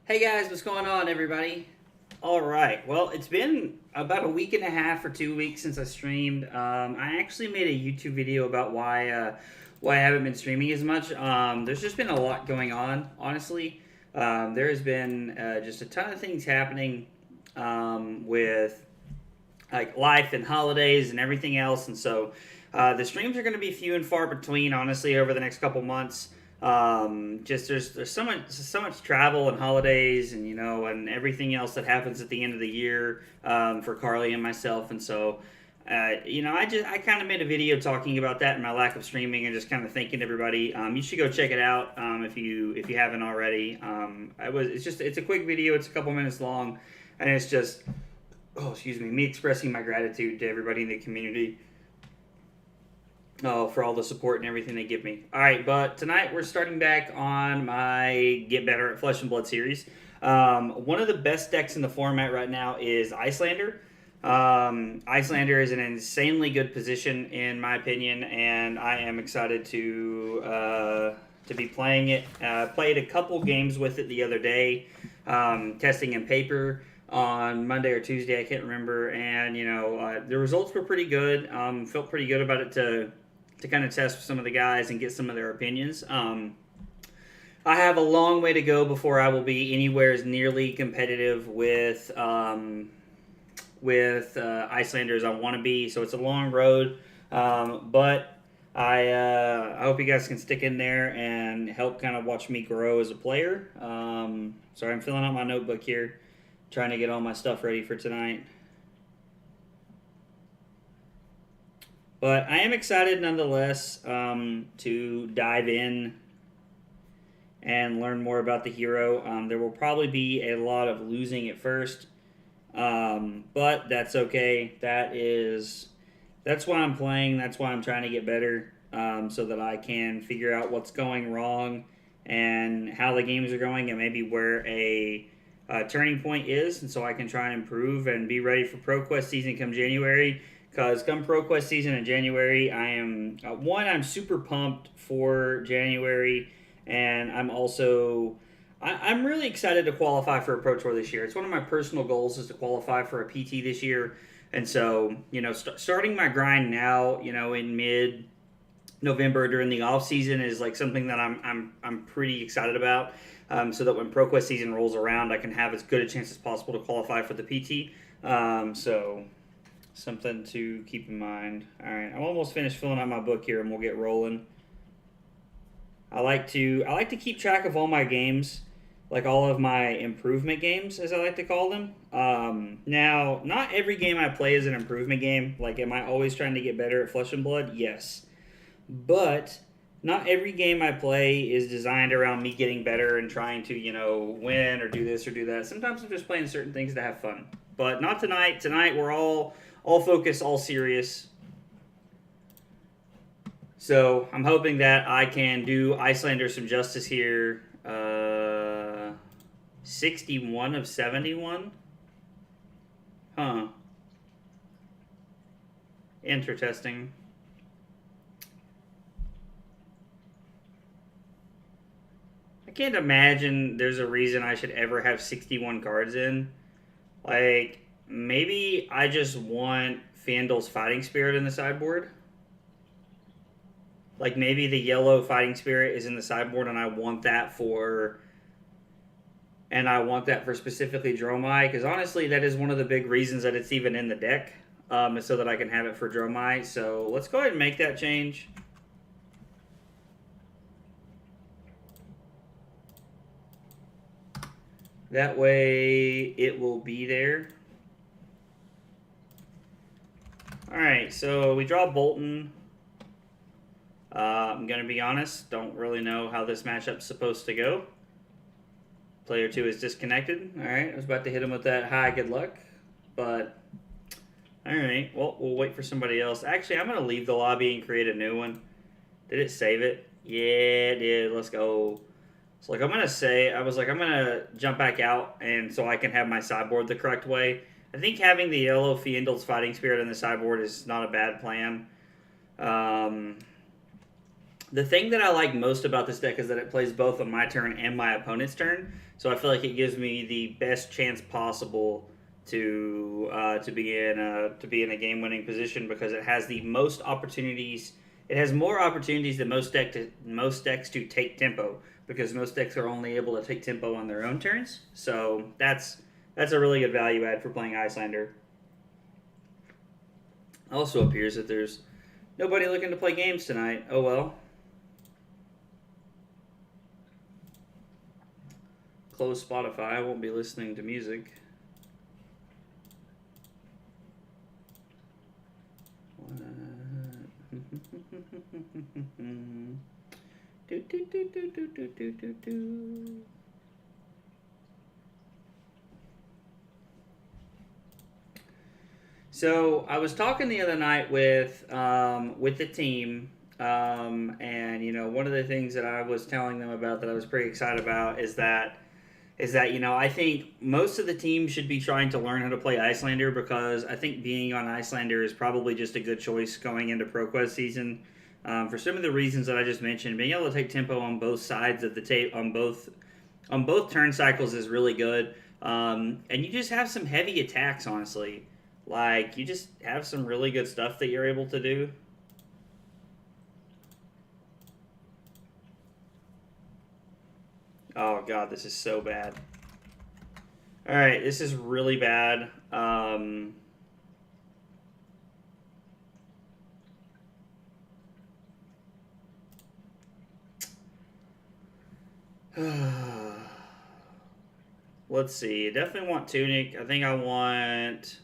Hey guys, what's going on, everybody? All right. Well, it's been about a week and a half or 2 weeks since I streamed. I actually made a YouTube video about why I haven't been streaming as much. There's just been a lot going on, honestly. There has been just a ton of things happening with like life and holidays and everything else, and so the streams are going to be few and far between, honestly, over the next couple months. Just there's so much travel and holidays and and everything else that happens at the end of the year for Carly and myself, and so I kind of made a video talking about that and my lack of streaming and just kind of thanking everybody. You should go check it out if you haven't already. It's a quick video. It's a couple minutes long, and it's just me expressing my gratitude to everybody in the community. Oh, for all the support and everything they give me. All right, but tonight we're starting back on my Get Better at Flesh and Blood series. One of the best decks in the format right now is Iyslander. Iyslander is an insanely good position in my opinion, and I am excited to be playing it. Played a couple games with it the other day, testing in paper on Monday or Tuesday, I can't remember, and the results were pretty good. Felt pretty good about it to kind of test with some of the guys and get some of their opinions. I have a long way to go before I will be anywhere as nearly competitive with Iyslander as I want to be. So it's a long road, but I hope you guys can stick in there and help kind of watch me grow as a player. Sorry, I'm filling out my notebook here, trying to get all my stuff ready for tonight. But I am excited nonetheless to dive in and learn more about the hero. There will probably be a lot of losing at first, but that's okay. That's why I'm playing. That's why I'm trying to get better, so that I can figure out what's going wrong and how the games are going, and maybe where a turning point is, and so I can try and improve and be ready for ProQuest season come January. Because come ProQuest season in January, I am I'm super pumped for January, and I'm really excited to qualify for a Pro Tour this year. It's one of my personal goals is to qualify for a PT this year, and so starting my grind now, in mid November during the off season is like something that I'm pretty excited about. So that when ProQuest season rolls around, I can have as good a chance as possible to qualify for the PT. So something to keep in mind. All right, I'm almost finished filling out my book here, and we'll get rolling. I like to keep track of all my games, like all of my improvement games, as I like to call them. Now, not every game I play is an improvement game. Like, am I always trying to get better at Flesh and Blood? Yes, but not every game I play is designed around me getting better and trying to, win or do this or do that. Sometimes I'm just playing certain things to have fun. But not tonight. Tonight we're all focused, all serious. So I'm hoping that I can do Iyslander some justice here. 61 of 71? Huh. Interesting. I can't imagine there's a reason I should ever have 61 cards in. Like, maybe I just want Fandle's Fighting Spirit in the sideboard. Like, maybe the yellow Fighting Spirit is in the sideboard, and I want that for specifically Dromai, because honestly, that is one of the big reasons that it's even in the deck, is so that I can have it for Dromai. So let's go ahead and make that change. That way it will be there. Alright, so we draw Bolton. I'm going to be honest, don't really know how this matchup's supposed to go. Player 2 is disconnected. Alright, I was about to hit him with that high good luck. But, alright, well, we'll wait for somebody else. Actually, I'm going to leave the lobby and create a new one. Did it save it? Yeah, it did. Let's go. So, I'm going to jump back out, and so I can have my sideboard the correct way. I think having the yellow Fiendl's Fighting Spirit in the sideboard is not a bad plan. The thing that I like most about this deck is that it plays both on my turn and my opponent's turn. So I feel like it gives me the best chance possible to be in a game winning position because it has the most opportunities. It has more opportunities than most decks to take tempo because most decks are only able to take tempo on their own turns. So that's a really good value add for playing Iyslander. Also appears that there's nobody looking to play games tonight. Oh well. Close Spotify. I won't be listening to music. So I was talking the other night with the team, and one of the things that I was telling them about that I was pretty excited about is that I think most of the team should be trying to learn how to play Iyslander because I think being on Iyslander is probably just a good choice going into ProQuest season. For some of the reasons that I just mentioned, being able to take tempo on both sides of the tape on both turn cycles is really good, and you just have some heavy attacks. Honestly, like you just have some really good stuff that you're able to do. Oh god, this is so bad. All right, this is really bad. Let's see. I definitely want Tunic. I think I want.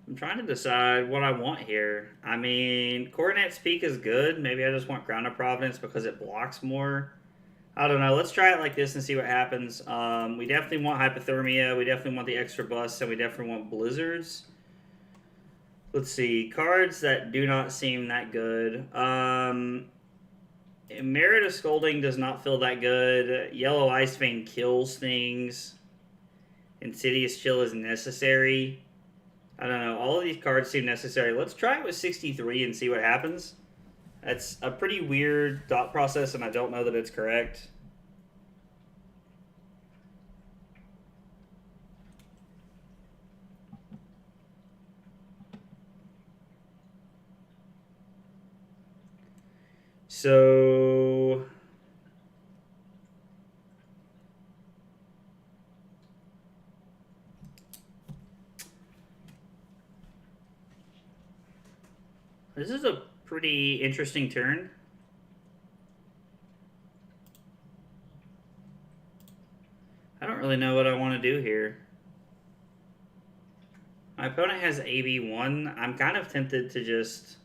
I'm trying to decide what I want here. I mean, Coronet's Peak is good. Maybe I just want Ground of Providence because it blocks more. I don't know. Let's try it like this and see what happens. We definitely want Hypothermia. We definitely want the extra busts, and we definitely want Blizzards. Let's see. Cards that do not seem that good. Merit of Scolding does not feel that good. Yellow Ice Vein kills things. Insidious Chill is necessary. I don't know. All of these cards seem necessary. Let's try it with 63 and see what happens. That's a pretty weird thought process, and I don't know that it's correct. So this is a pretty interesting turn. I don't really know what I want to do here. My opponent has AB1. I'm kind of tempted to just...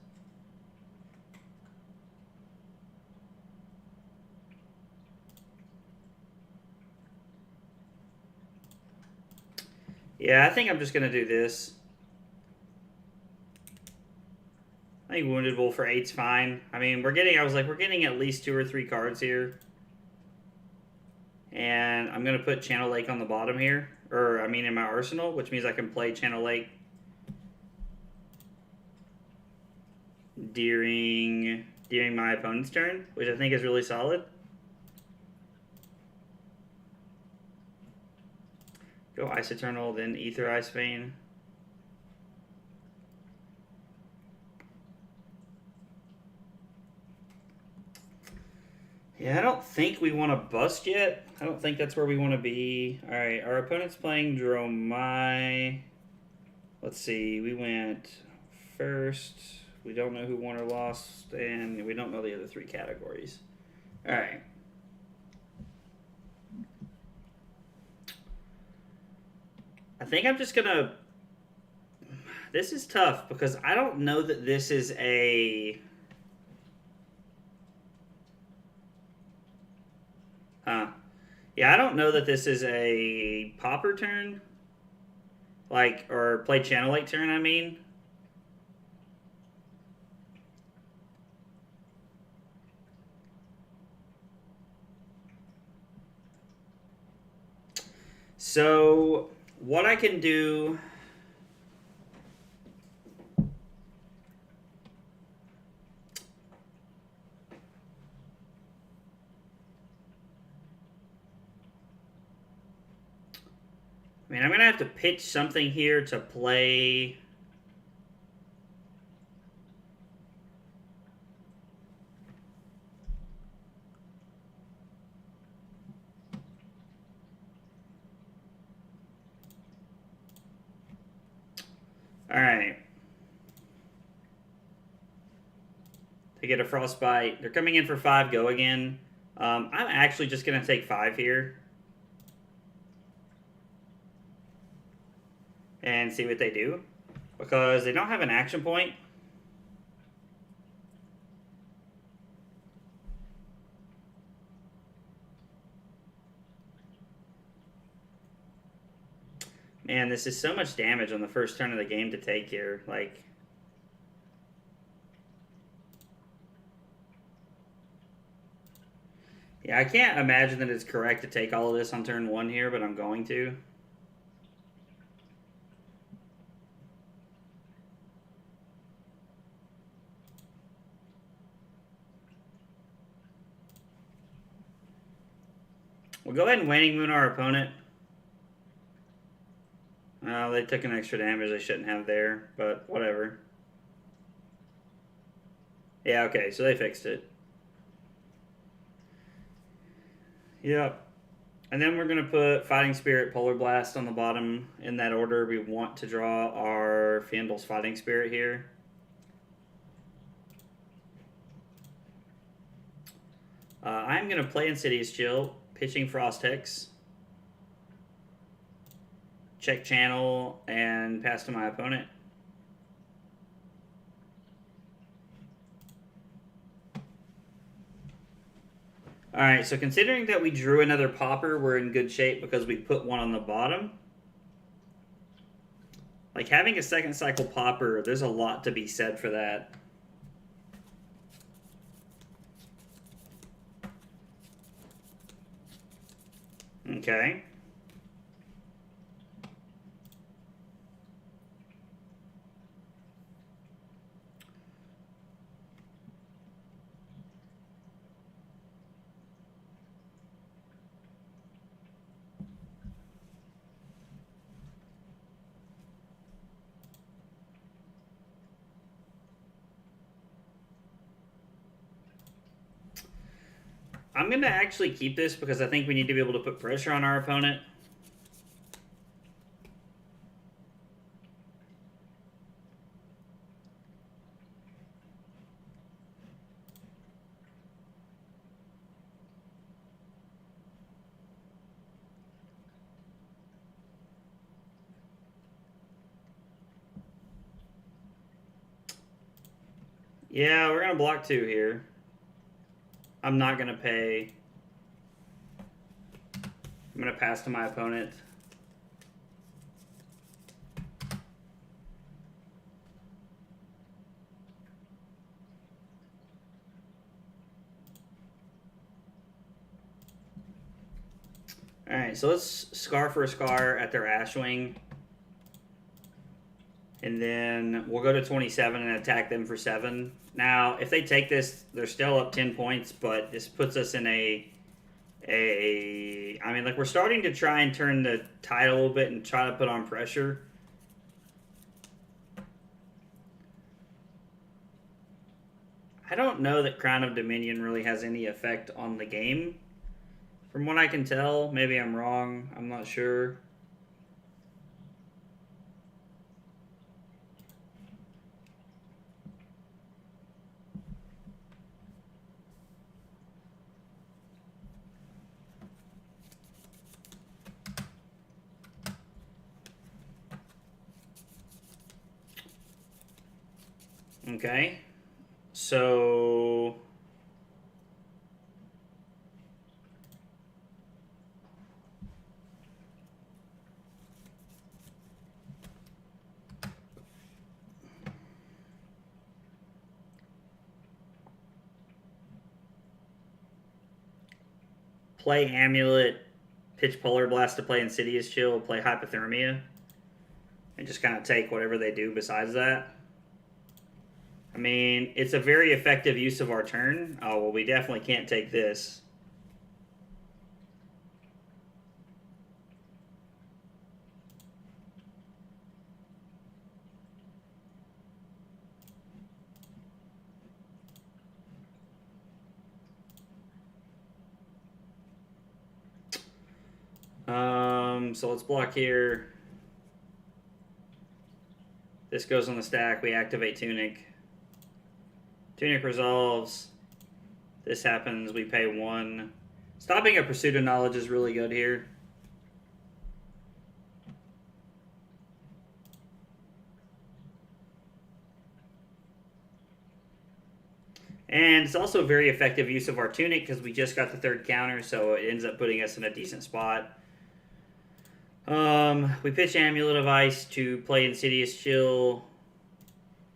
Yeah, I think I'm just going to do this. I think Wounded Wolf for 8's fine. I mean, we're getting at least 2 or 3 cards here. And I'm going to put Channel Lake on the bottom here. Or, I mean, in my arsenal, which means I can play Channel Lake during my opponent's turn, which I think is really solid. Go Ice Eternal, then Ether Ice Vein. Yeah, I don't think we want to bust yet. I don't think that's where we want to be. All right, our opponent's playing Dromai. Let's see, we went first. We don't know who won or lost, and we don't know the other 3 categories. All right. I think I'm just going to... This is tough because I don't know that this is a... Yeah, I don't know that this is a Popper turn. Like, or play Channel Lake turn, I mean. So, what I can do... I mean, I'm going to have to pitch something here to play... Alright. They get a frostbite. They're coming in for 5, go again. I'm actually just going to take 5 here. And see what they do. Because they don't have an action point. Man, this is so much damage on the first turn of the game to take here. Like... Yeah, I can't imagine that it's correct to take all of this on turn 1 here, but I'm going to. We'll go ahead and Waning Moon our opponent. They took an extra damage they shouldn't have there, but whatever. Yeah, okay, so they fixed it. Yep. And then we're going to put Fighting Spirit, Polar Blast on the bottom in that order. We want to draw our Fandle's Fighting Spirit here. I'm going to play Insidious Chill, pitching Frost Hex. Check channel and pass to my opponent. Alright, so considering that we drew another popper, we're in good shape because we put one on the bottom. Like, having a second cycle popper, there's a lot to be said for that. Okay. I'm going to actually keep this because I think we need to be able to put pressure on our opponent. Yeah, we're going to block 2 here. I'm not going to pay. I'm going to pass to my opponent. Alright, so let's Scar for a Scar at their Ashwing. And then we'll go to 27 and attack them for 7. Now, if they take this, they're still up 10 points, but this puts us in I mean, like, we're starting to try and turn the tide a little bit and try to put on pressure. I don't know that Crown of Dominion really has any effect on the game. From what I can tell, maybe I'm wrong, I'm not sure. Okay, so play Amulet, pitch Polar Blast to play Insidious Chill, play Hypothermia, and just kind of take whatever they do besides that. I mean, it's a very effective use of our turn. Oh, well, we definitely can't take this. So let's block here. This goes on the stack. We activate Tunic. Tunic resolves. This happens. We pay 1. Stopping a Pursuit of Knowledge is really good here. And it's also a very effective use of our Tunic because we just got the 3rd counter, so it ends up putting us in a decent spot. We pitch Amulet of Ice to play Insidious Chill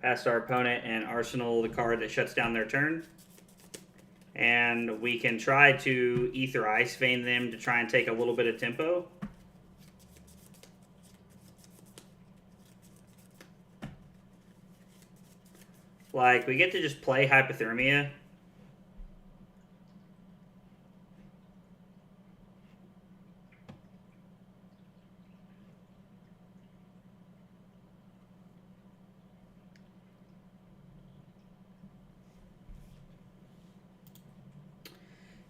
past our opponent and arsenal the card that shuts down their turn. And we can try to Ether Ice Vein them to try and take a little bit of tempo. Like, we get to just play Hypothermia.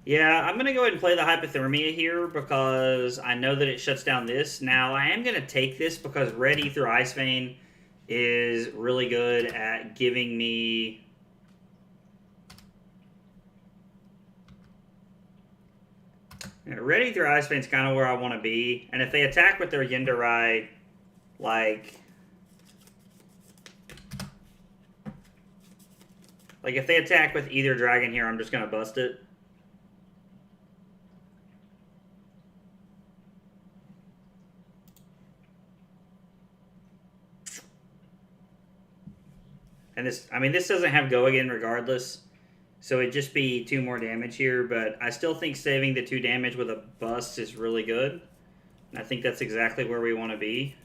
Yeah, I'm going to go ahead and play the Hypothermia here because I know that it shuts down this. Now, I am going to take this because Red Ether Ice Vein is really good at giving me... Red Ether Ice Vein is kind of where I want to be. And if they attack with their Yindarai, like if they attack with either dragon here, I'm just going to bust it. And this, I mean, this doesn't have go again regardless, so it'd just be 2 more damage here, but I still think saving the 2 damage with a bust is really good. And I think that's exactly where we want to be.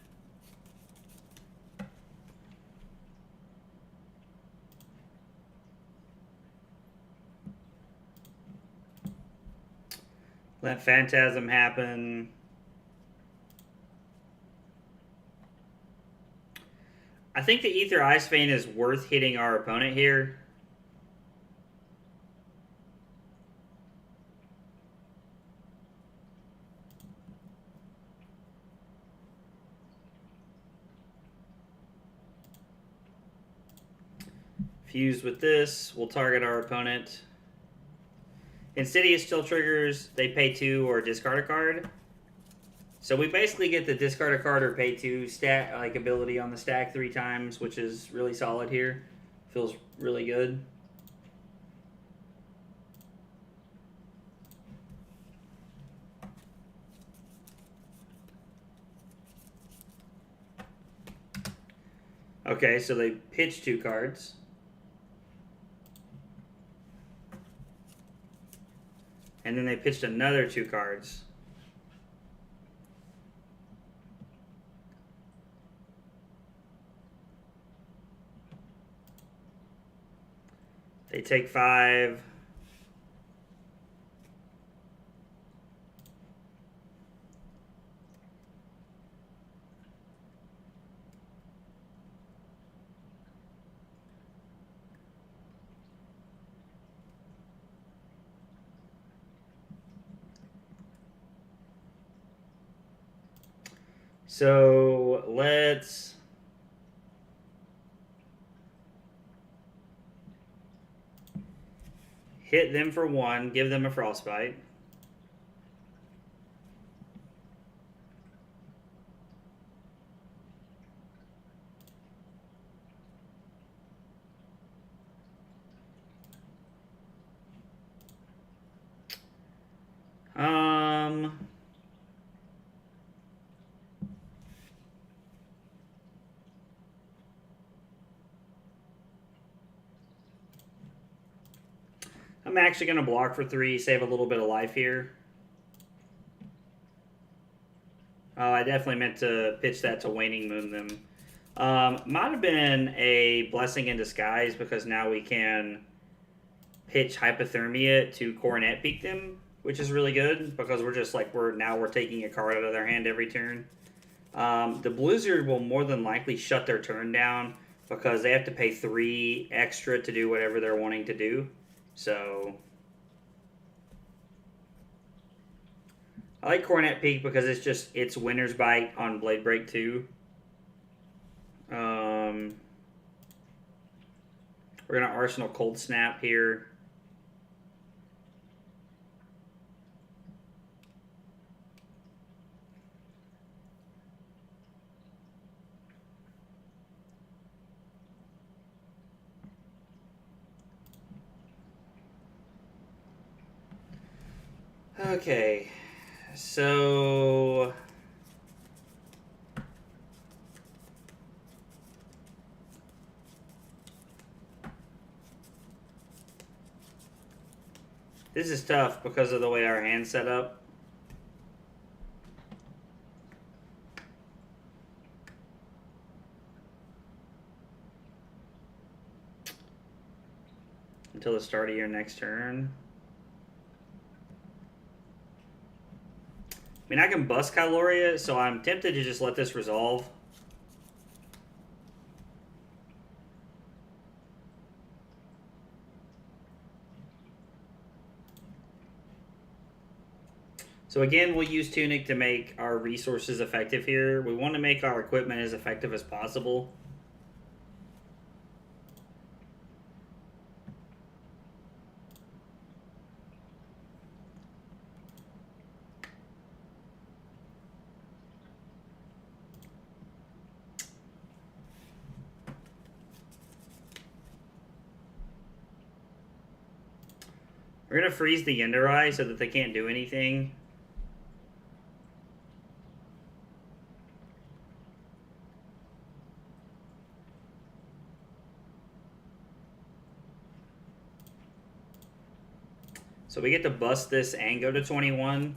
Let Phantasm happen. I think the Ether Ice Vein is worth hitting our opponent here. Fuse with this, we'll target our opponent. Insidious still triggers, they pay 2 or discard a card. So we basically get the discard a card or pay 2 stat ability on the stack 3 times, which is really solid here. Feels really good. Okay, so they pitch 2 cards. And then they pitched another 2 cards. They take 5. So let's hit them for 1, give them a Frostbite. I'm actually going to block for 3, save a little bit of life here. Oh, I definitely meant to pitch that to Waning Moon them. Might have been a blessing in disguise because now we can pitch Hypothermia to Coronet Peak them, which is really good because we're just like we're taking a card out of their hand every turn. The Blizzard will more than likely shut their turn down because they have to pay 3 extra to do whatever they're wanting to do. So I like Coronet Peak because it's Winter's Bite on Blade Break 2. We're gonna Arsenal Cold Snap here. Okay, so this is tough because of the way our hand's set up. Until the start of your next turn. I mean, I can bust Kyloria, so I'm tempted to just let this resolve. So again, we'll use Tunic to make our resources effective here. We want to make our equipment as effective as possible. We're going to freeze the Yenderai so that they can't do anything. So we get to bust this and go to 21.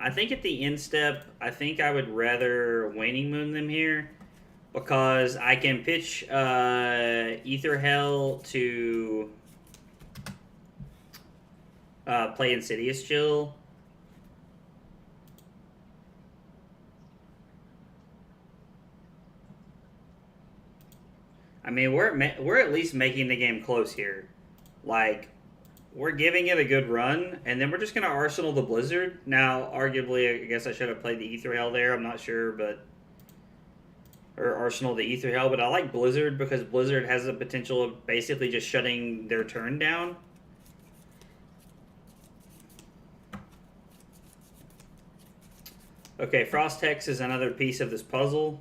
I think at the end step, I think I would rather Waning Moon them here because I can pitch Ether Hell to play Insidious Chill. I mean, we're at least making the game close here. Like, we're giving it a good run, and then we're just going to Arsenal the Blizzard. Now, arguably, I guess I should have played the Ether Hell there. I'm not sure, but... Or Arsenal the Ether Hell, but I like Blizzard because Blizzard has the potential of basically just shutting their turn down. Okay, Frost Hex is another piece of this puzzle.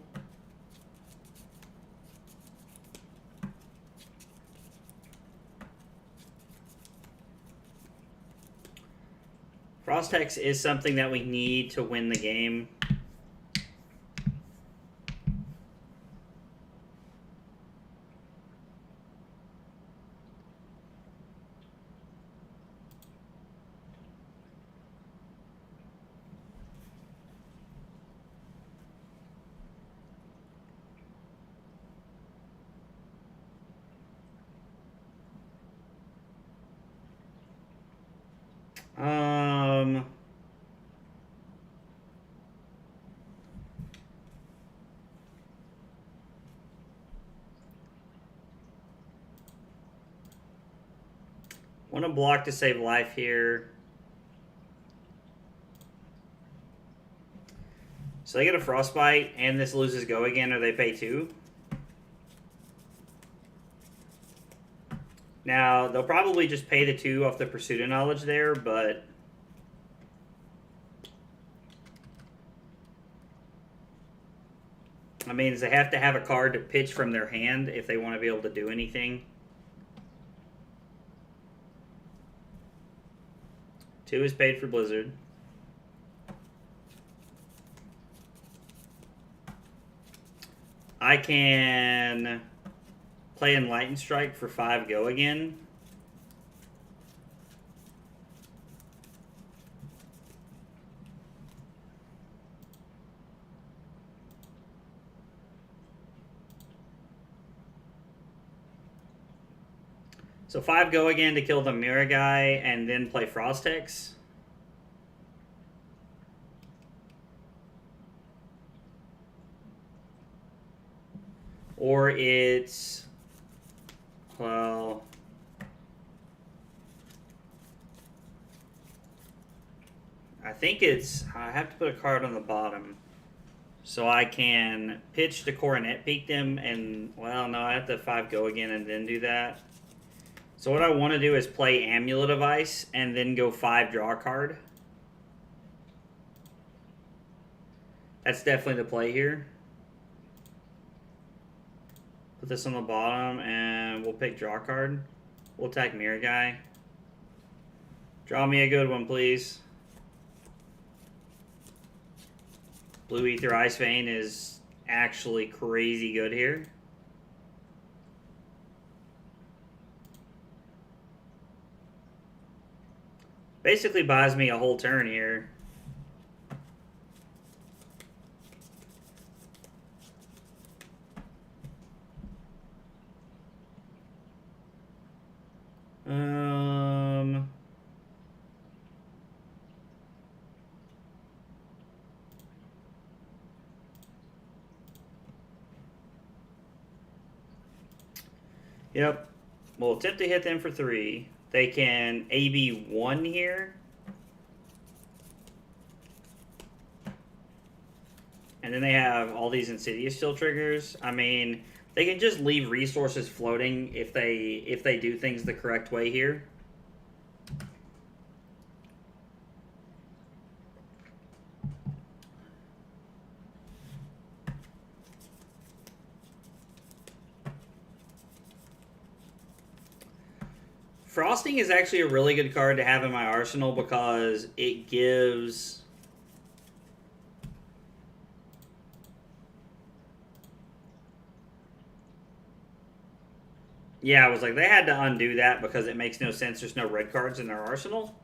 Frost Hex is something that we need to win the game. Want to block to save life here. So they get a Frostbite, and this loses go again, or they pay 2. Now, they'll probably just pay the 2 off the Pursuit of Knowledge there, but... I mean, they have to have a card to pitch from their hand if they want to be able to do anything. 2 is paid for Blizzard. I can play Enlightened Strike for 5 go again. So 5 go again to kill the Mirror guy and then play Frost Hex. Or it's, well, I think it's, I have to put a card on the bottom. So I can pitch the Coronet Peak them and, well, no, I have to 5 go again and then do that. So what I want to do is play Amulet of Ice and then go 5 draw a card. That's definitely the play here. Put this on the bottom and we'll pick draw card. We'll attack Mirror Guy. Draw me a good one, please. Blue Ether Ice Vein is actually crazy good here. Basically buys me a whole turn here. Yep. We'll attempt to hit them for 3. They can AB 1 here. And then they have all these Insidious Chill triggers. I mean, they can just leave resources floating if they do things the correct way here. Frosting is actually a really good card to have in my arsenal because it gives... Yeah, I was like, they had to undo that because it makes no sense. There's no red cards in their arsenal.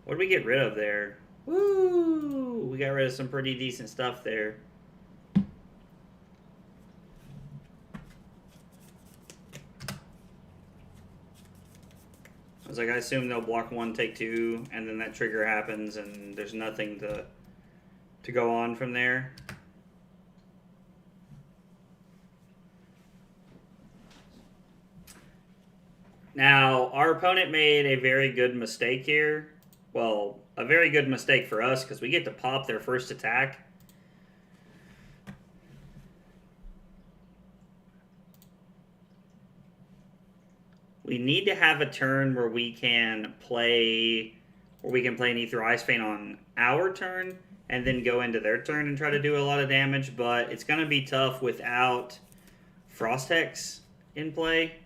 What did we get rid of there? Woo! We got rid of some pretty decent stuff there. I was like, I assume they'll block 1, take 2, and then that trigger happens, and there's nothing to go on from there. Now, our opponent made a very good mistake here. Well, a very good mistake for us because we get to pop their first attack. We need to have a turn where we can play an Ether Ice Vein on our turn and then go into their turn and try to do a lot of damage, but it's going to be tough without Frost Hex in play.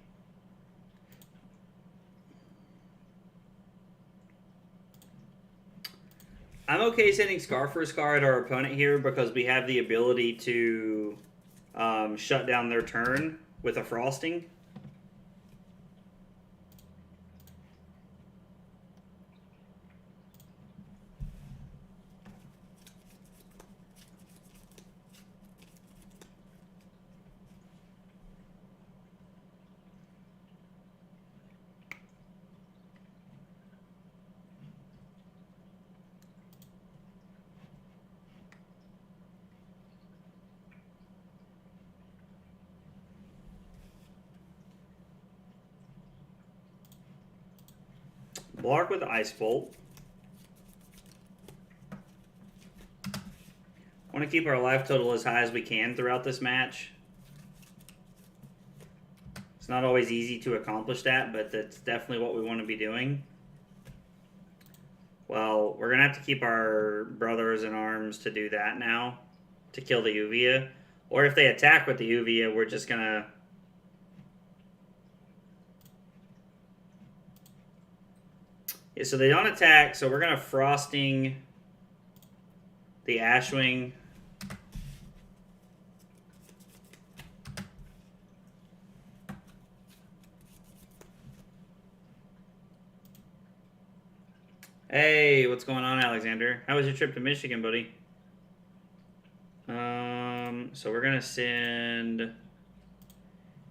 I'm okay sending Scar for Scar at our opponent here because we have the ability to shut down their turn with a Frosting. Block with Ice Bolt. Want to keep our life total as high as we can throughout this match. It's not always easy to accomplish that, but that's definitely what we want to be doing. Well, we're going to have to keep our brothers in arms to do that now, to kill the Uvia. Or if they attack with the Uvia, we're just going to... Yeah, so they don't attack, so we're going to Frosting the Ashwing. Hey, what's going on, Alexander? How was your trip to Michigan, buddy? So we're going to send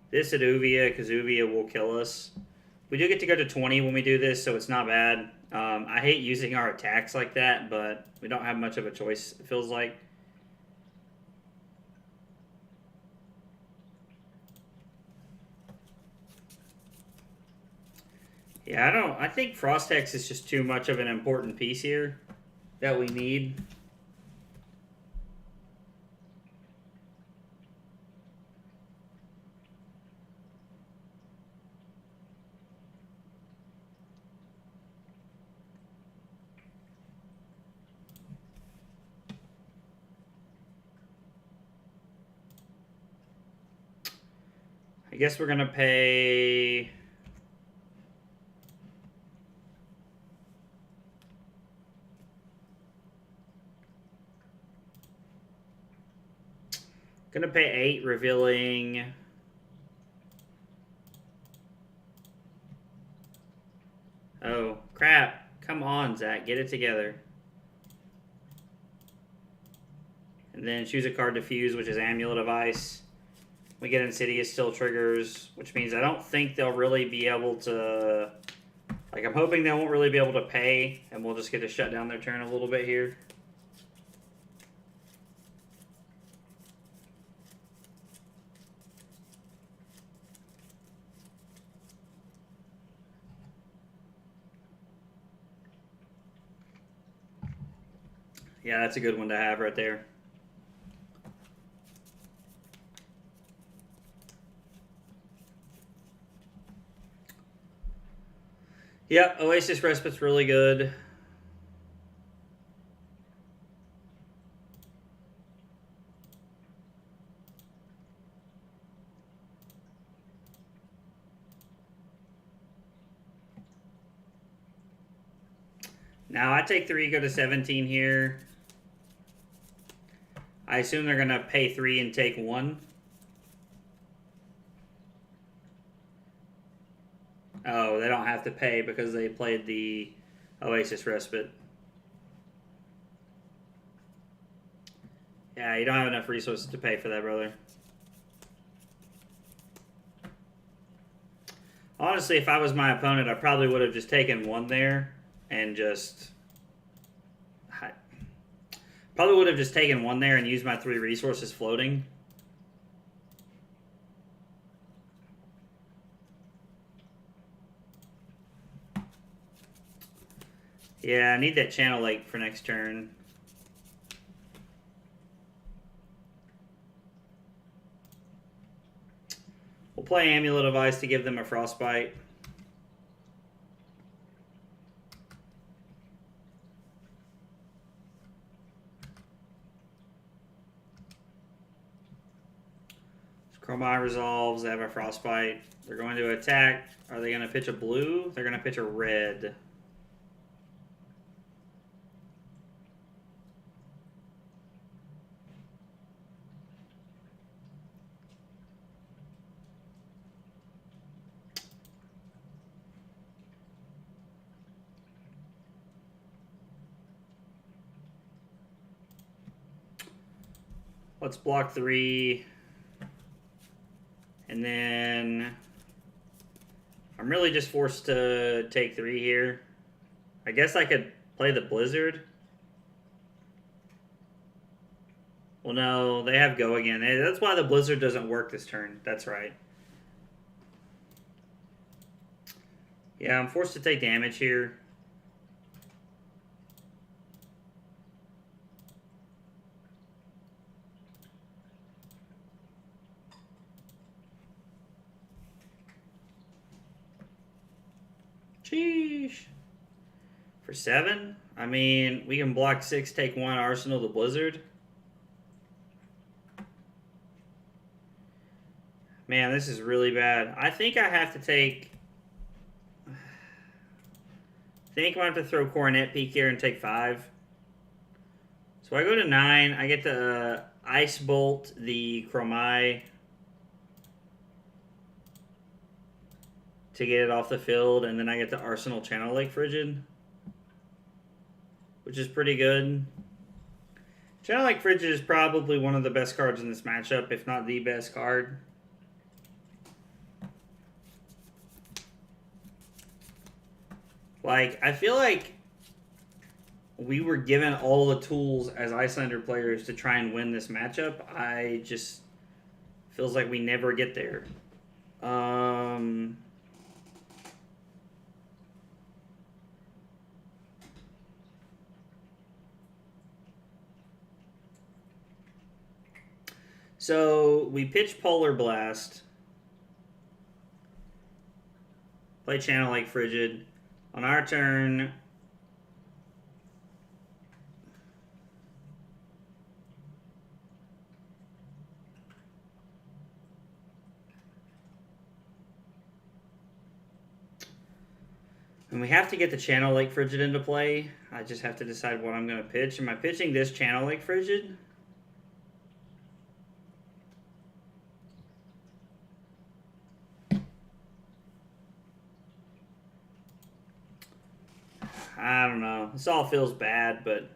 this at Uvia, because Uvia will kill us. We do get to go to 20 when we do this, so it's not bad. I hate using our attacks like that, but we don't have much of a choice, it feels like. Yeah, I think Frost Hex is just too much of an important piece here that we need. I guess we're going to pay... Gonna pay 8, revealing... Oh, crap. Come on, Zach. Get it together. And then choose a card to fuse, which is Amulet of Ice. We get Insidious still triggers, which means I don't think they'll really be able to... Like, I'm hoping they won't really be able to pay, and we'll just get to shut down their turn a little bit here. Yeah, that's a good one to have right there. Yep, Oasis Respite's really good. Now I take 3, go to 17 here. I assume they're going to pay 3 and take 1. Oh, they don't have to pay because they played the Oasis Respite. Yeah, you don't have enough resources to pay for that, brother. Honestly, if I was my opponent, I probably would have just taken 1 there and just... Probably would have just taken 1 there and used my 3 resources floating. Yeah, I need that Channel Lake for next turn. We'll play Amulet of Ice to give them a Frostbite. Chromai resolves, they have a Frostbite. They're going to attack. Are they going to pitch a blue? They're going to pitch a red. Let's block 3. And then I'm really just forced to take 3 here. I guess I could play the Blizzard. Well, no, they have Go again. That's why the Blizzard doesn't work this turn. That's right. Yeah, I'm forced to take damage here. Sheesh. For 7? I mean, we can block 6, take 1, Arsenal the Blizzard. Man, this is really bad. I think I have to take... think I'm going to have to throw Coronet Peak here and take 5. So I go to 9. I get to Ice Bolt the Chromai to get it off the field, and then I get the Arsenal Channel Lake Frigid, which is pretty good. Channel Lake Frigid is probably one of the best cards in this matchup, if not the best card. Like, I feel like we were given all the tools as Iyslander players to try and win this matchup. I just feels like we never get there. So we pitch Polar Blast, play Channel Lake Frigid. On our turn, and we have to get the Channel Lake Frigid into play. I just have to decide what I'm going to pitch. Am I pitching this Channel Lake Frigid? I don't know. This all feels bad, but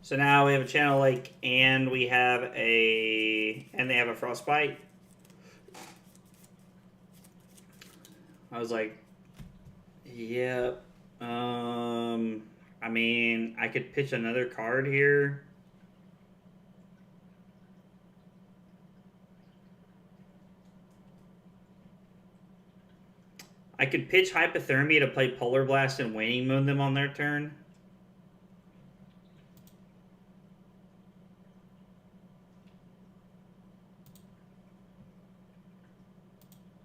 so now we have a Channel Lake and we have they have a Frostbite. I was like, yep. I mean, I could pitch another card here. I could pitch Hypothermia to play Polar Blast and Waning Moon them on their turn.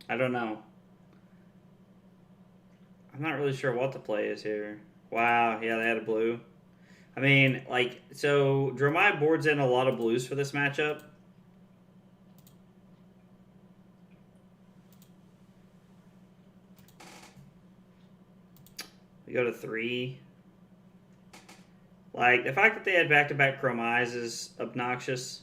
I don't know. I'm not really sure what the play is here. Wow, yeah, they had a blue. I mean, like, so Dromai boards in a lot of blues for this matchup. We go to 3. Like, the fact that they had back-to-back Chromais is obnoxious.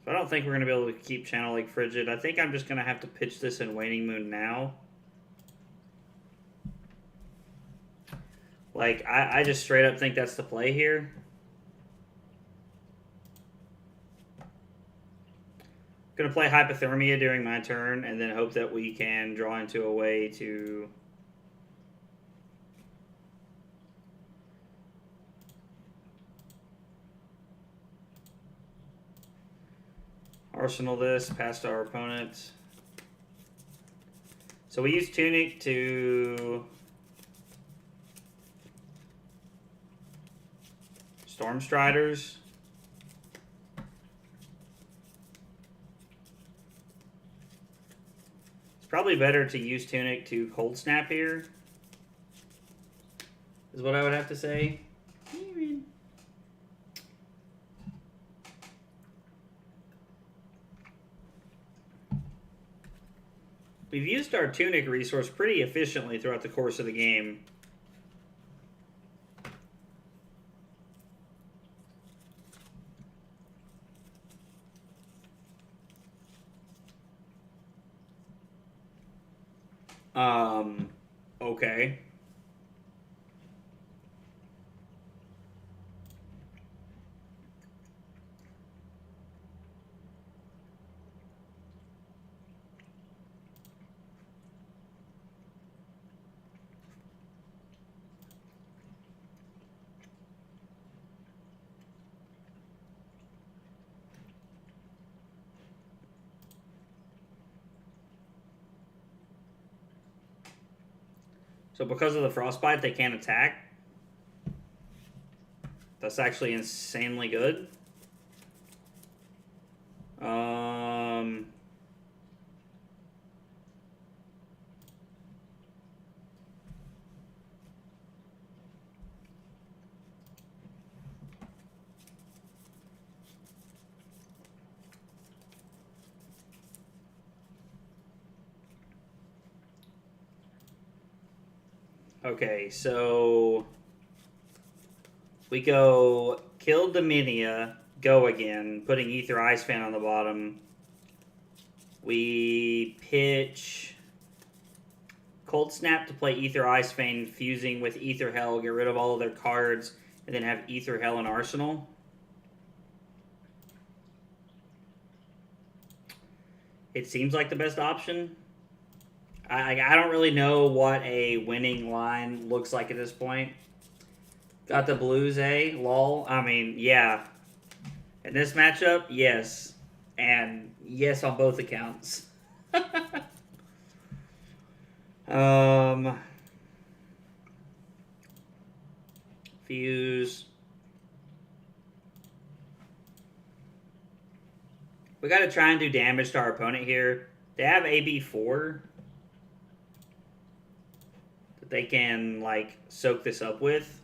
So I don't think we're going to be able to keep Channel Lake Frigid. I think I'm just going to have to pitch this in Waning Moon now. Like, I just straight up think that's the play here. Going to play Hypothermia during my turn and then hope that we can draw into a way to Arsenal this past our opponent. So we use Tunic to Stormstriders. It's probably better to use Tunic to Cold Snap here, is what I would have to say. We've used our Tunic resource pretty efficiently throughout the course of the game. Okay. So because of the Frostbite, they can't attack. That's actually insanely good. Okay, so we go kill Dominia, go again, putting Ether Ice Fan on the bottom. We pitch Cold Snap to play Ether Ice Fan, fusing with Ether Hell, get rid of all of their cards, and then have Ether Hell in Arsenal. It seems like the best option. I don't really know what a winning line looks like at this point. Got the blues, eh? Lol. I mean, yeah. In this matchup, yes. And yes on both accounts. Fuse. We got to try and do damage to our opponent here. They have AB4 that they can, like, soak this up with.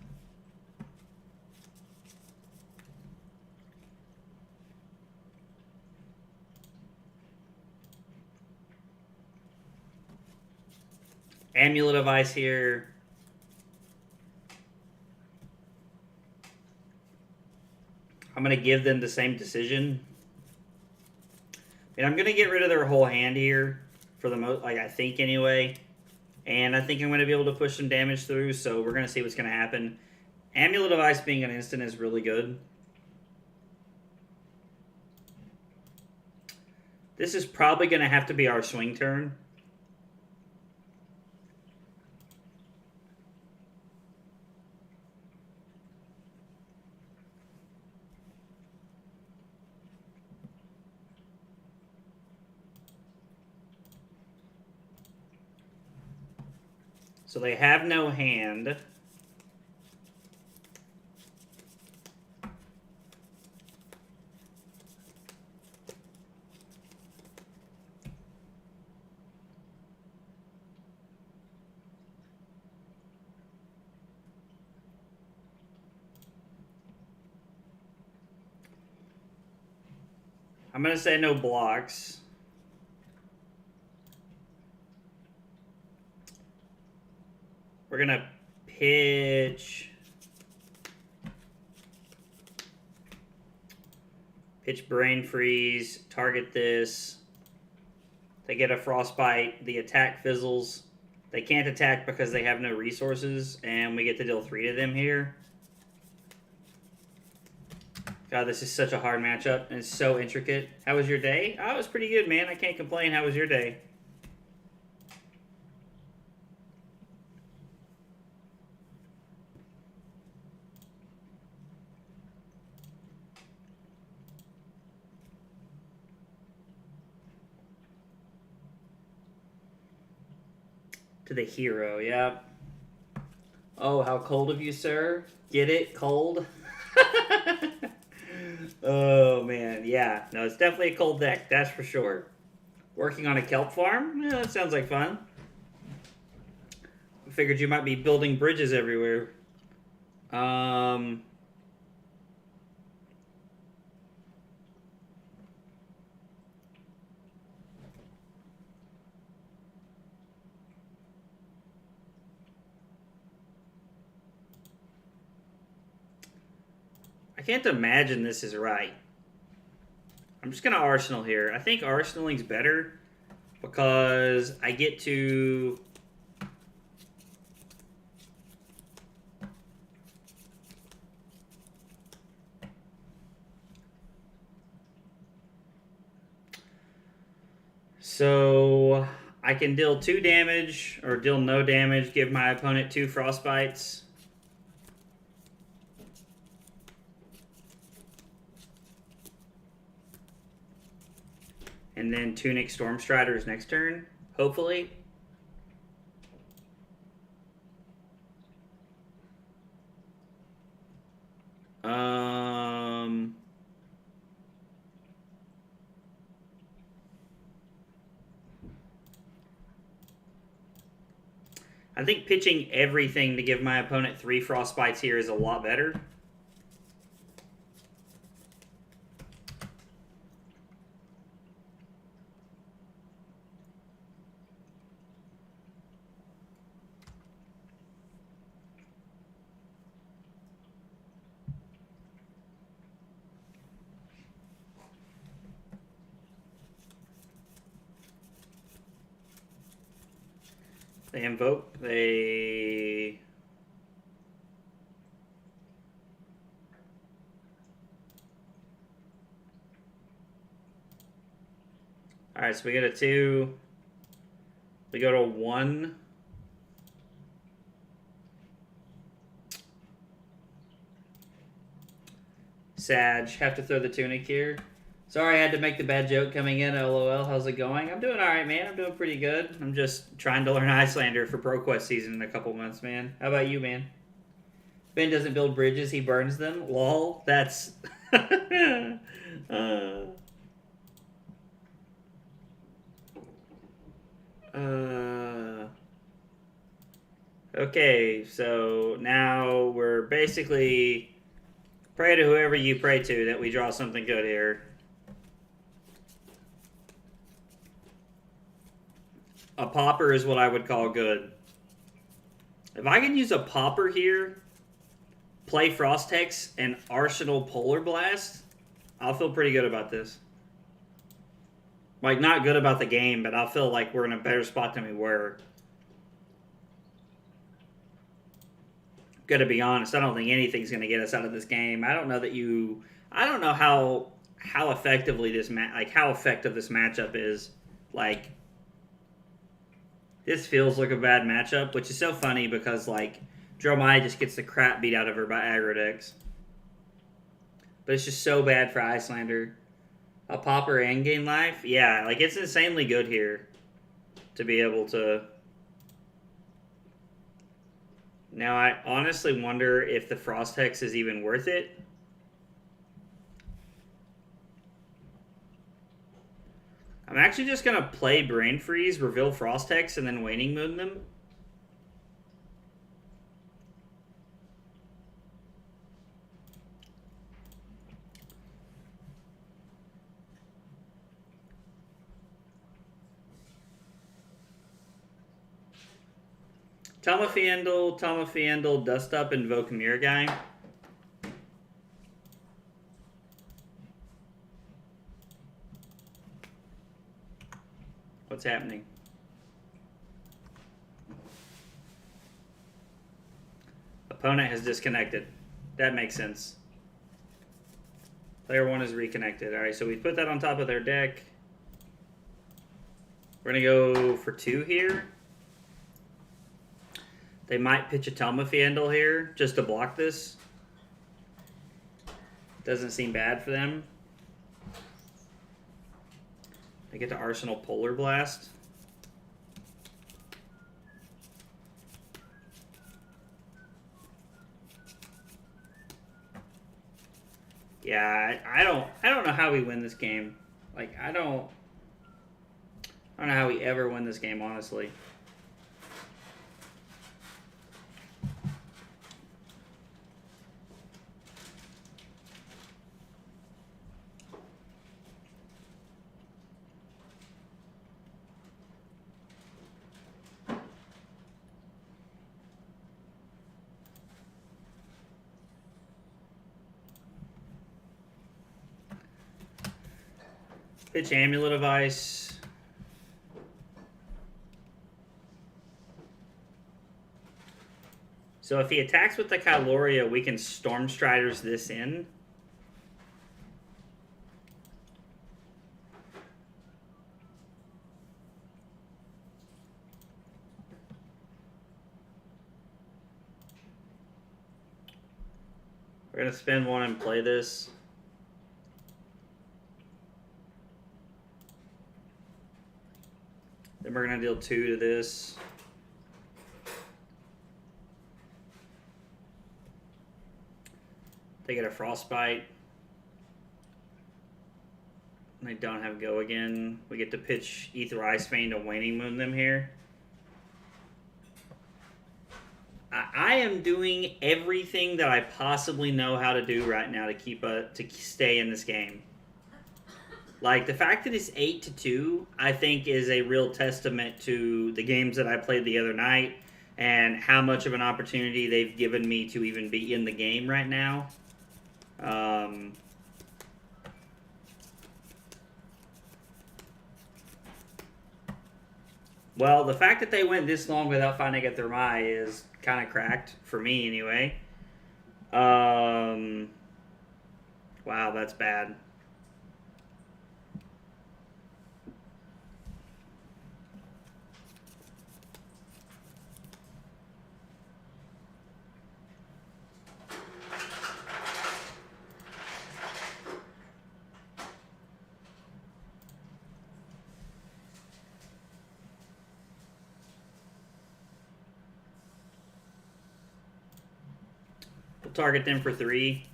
Amulet of Ice here. I'm going to give them the same decision. And I'm going to get rid of their whole hand here for the most, like I think anyway. And I think I'm going to be able to push some damage through, so we're going to see what's going to happen. Amulet of Ice being an instant is really good. This is probably going to have to be our swing turn. So they have no hand. I'm going to say no blocks. We're going to pitch Brain Freeze, target this. They get a Frostbite, the attack fizzles. They can't attack because they have no resources, and we get to deal 3 to them here. God, this is such a hard matchup, and it's so intricate. How was your day? Oh, it was pretty good, man. I can't complain. How was your day? To the hero, yeah. Oh, how cold of you, sir. Get it? Cold? Oh, man. Yeah. No, it's definitely a cold deck. That's for sure. Working on a kelp farm? Yeah, that sounds like fun. I figured you might be building bridges everywhere. I can't imagine this is right. I'm just going to Arsenal here. I think Arsenaling's better because I get to... So I can deal 2 damage or deal no damage, give my opponent 2 Frostbites. And then Tunic Stormstriders next turn, hopefully. I think pitching everything to give my opponent 3 Frostbites here is a lot better. They invoke. They... Alright, so we get a 2. We go to 1. Sag. Have to throw the Tunic here. Sorry I had to make the bad joke coming in. LOL. How's it going? I'm doing alright, man. I'm doing pretty good. I'm just trying to learn Iyslander for ProQuest season in a couple months, man. How about you, man? Ben doesn't build bridges, he burns them. Lol. That's... Okay, so now we're basically... Pray to whoever you pray to that we draw something good here. A popper is what I would call good. If I can use a popper here, play Frost Hex, and Arsenal Polar Blast, I'll feel pretty good about this. Like, not good about the game, but I'll feel like we're in a better spot than we were. Gotta be honest, I don't think anything's gonna get us out of this game. I don't know that you... I don't know how effectively this how effective this matchup is. Like, this feels like a bad matchup, which is so funny because, like, Dromai just gets the crap beat out of her by aggro decks. But it's just so bad for Iyslander. A popper and gain life? Yeah, like, it's insanely good here to be able to... Now, I honestly wonder if the Frost Hex is even worth it. I'm actually just going to play Brain Freeze, reveal Frost Hex, and then Waning Moon them. Tomafiendel, Dust Up, Invoke Mirror Guy. What's happening? Opponent has disconnected. That makes sense. Player 1 is reconnected. Alright, so we put that on top of their deck. We're going to go for 2 here. They might pitch a Tomafiendel here just to block this. Doesn't seem bad for them. They get to Arsenal Polar Blast. Yeah, I don't know how we win this game. Like, I don't know how we ever win this game, honestly. Pitch Amulet of Ice. So if he attacks with the Kyloria, we can Storm Striders this in. We're going to spend 1 and play this. Then we're going to deal 2 to this. They get a Frostbite. They don't have Go again. We get to pitch Ether Ice Vein to Waning Moon them here. I am doing everything that I possibly know how to do right now to stay in this game. Like, the fact that it's 8-2, I think, is a real testament to the games that I played the other night and how much of an opportunity they've given me to even be in the game right now. Well, the fact that they went this long without finding a Thermi is kind of cracked for me, anyway. Wow, that's bad. We'll target them for 3.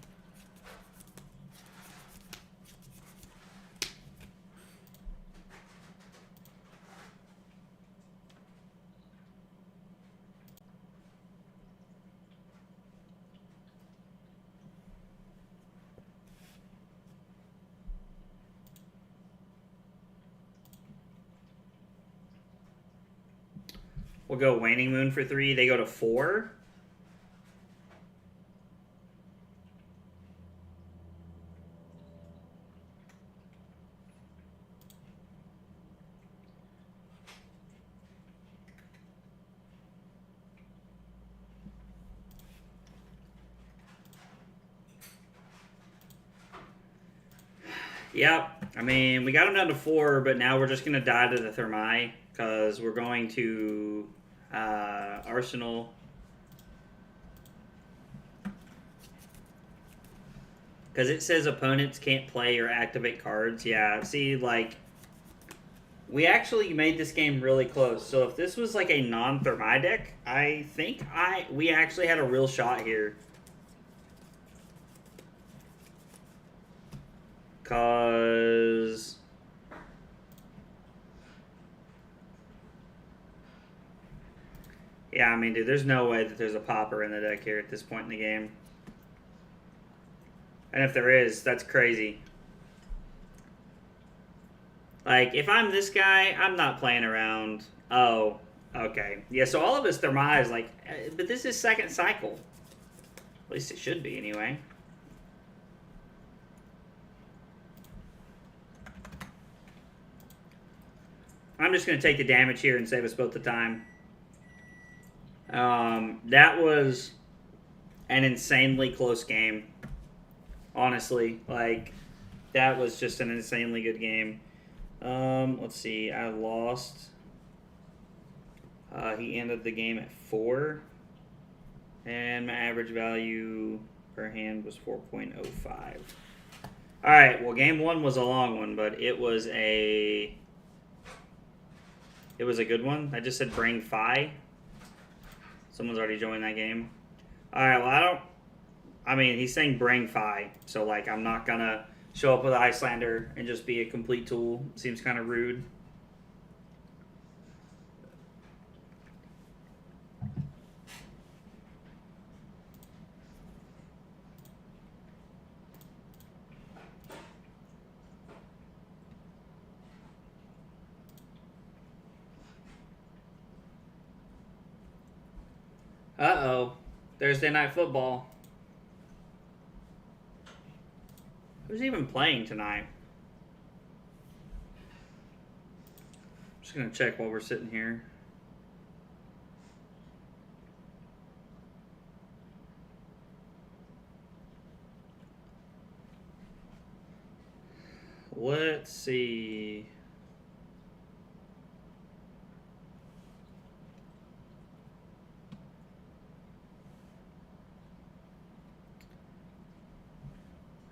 We'll go Waning Moon for 3. They go to 4. Yep. I mean, we got them down to 4, but now we're just going to die to the Thermi because we're going to Arsenal. Because it says opponents can't play or activate cards. Yeah, see, like, we actually made this game really close. So if this was like a non-Thermi deck, I think we actually had a real shot here. Because yeah, I mean, dude, there's no way that there's a popper in the deck here at this point in the game. And if there is, that's crazy. Like, if I'm this guy, I'm not playing around. Oh, okay. Yeah, so all of his Thermi is like, but this is second cycle. At least it should be, anyway. I'm just going to take the damage here and save us both the time. That was an insanely close game. Honestly, like, that was just an insanely good game. Let's see. I lost. He ended the game at 4. And my average value per hand was 4.05. Alright, well, game 1 was a long one, but it was a good one. I just said bring Phi. Someone's already joined that game. Alright, well, I mean, he's saying bring Phi. So, like, I'm not going to show up with Iyslander and just be a complete tool. Seems kind of rude. Uh-oh. Thursday Night Football. Who's even playing tonight? I'm just going to check while we're sitting here. Let's see.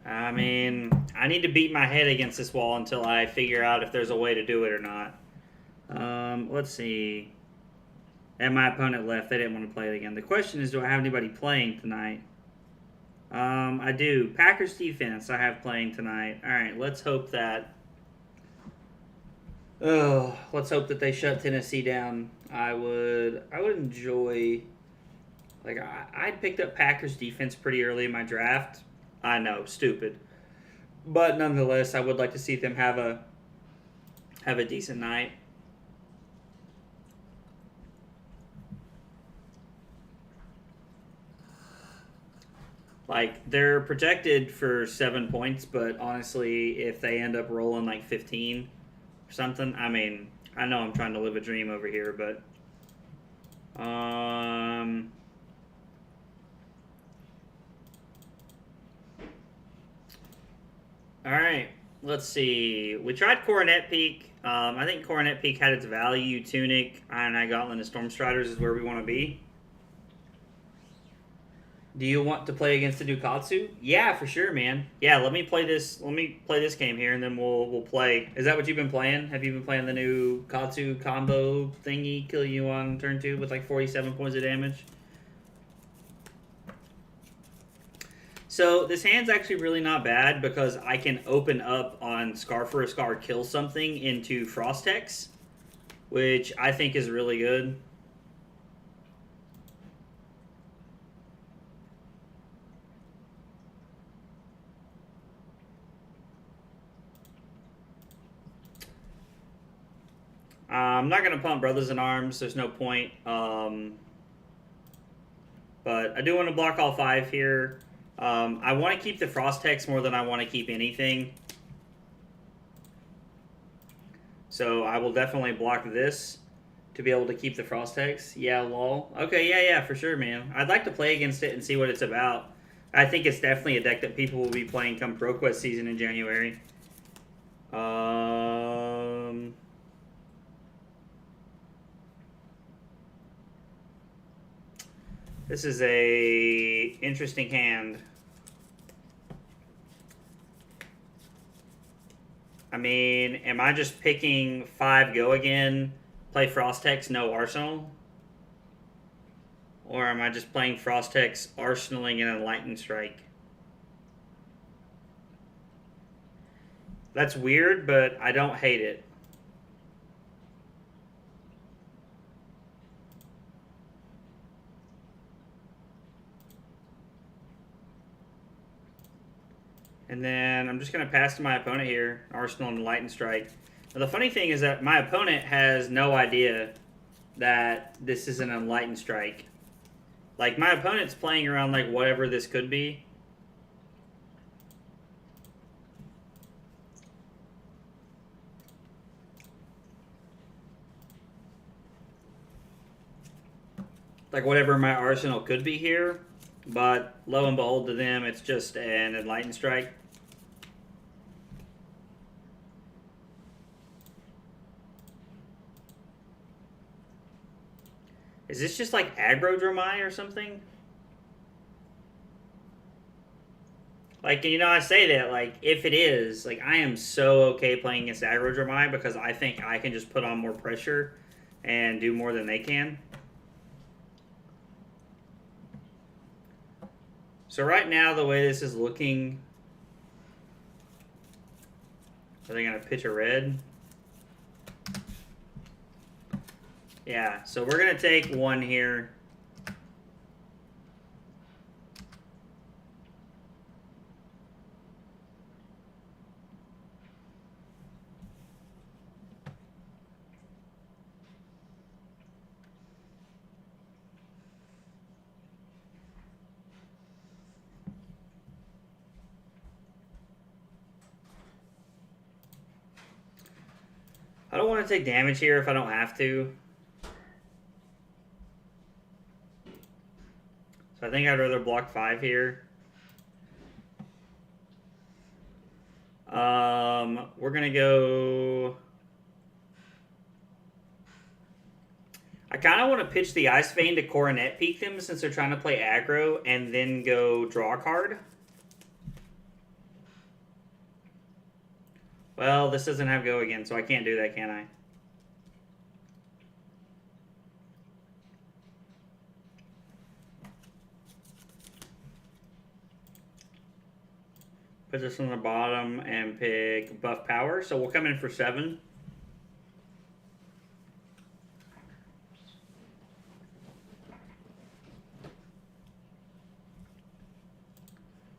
I mean, I need to beat my head against this wall until I figure out if there's a way to do it or not. Let's see. And my opponent left. They didn't want to play it again. The question is, do I have anybody playing tonight? I do. Packers defense I have playing tonight. All right, let's hope that... let's hope that they shut Tennessee down. I would enjoy... Like, I picked up Packers defense pretty early in my draft. I know, stupid. But nonetheless, I would like to see them have a decent night. Like, they're projected for 7 points, but honestly, if they end up rolling like 15 or something, I mean, I know I'm trying to live a dream over here, but all right. Let's see. We tried Coronet Peak. I think Coronet Peak had its value. Tunic, Iron Eye Gauntlet, and Storm Striders is where we want to be. Do you want to play against the Dukatsu? Yeah, for sure, man. Yeah, let me play this. Let me play this game here, and then we'll play. Is that what you've been playing? Have you been playing the new Katsu combo thingy? Kill you on turn 2 with like 47 points of damage. So this hand's actually really not bad because I can open up on Scar for a Scar, kill something into Frost Hex, which I think is really good. I'm not going to pump Brothers in Arms. There's no point. But I do want to block all 5 here. I want to keep the Frost Hex more than I want to keep anything. So I will definitely block this to be able to keep the Frost Hex. Yeah, lol. Okay, yeah, for sure, man. I'd like to play against it and see what it's about. I think it's definitely a deck that people will be playing come ProQuest season in January. This is a interesting hand. I mean, am I just picking 5 go again, play Frost Hex, no Arsenal? Or am I just playing Frost Hex, Arsenaling, and then Lightning Strike? That's weird, but I don't hate it. And then I'm just going to pass to my opponent here, Arsenal and Lightning Strike. Now, the funny thing is that my opponent has no idea that this is an Enlightened Strike. Like, my opponent's playing around like whatever this could be. Like whatever my arsenal could be here. But lo and behold to them, it's just an Enlightened Strike. Is this just like aggro Dromai or something? Like, you know, I say that, like, if it is, like, I am so okay playing against aggro Dromai because I think I can just put on more pressure and do more than they can. So right now, the way this is looking, are they going to pitch a red? Yeah, so we're going to take 1 here. I don't want to take damage here if I don't have to. So I think I'd rather block 5 here. We're going to go... I kind of want to pitch the Ice Vein to Coronet Peak them since they're trying to play aggro and then go draw a card. Well, this doesn't have go again, so I can't do that, can I? Put this on the bottom and pick buff power. So we'll come in for 7.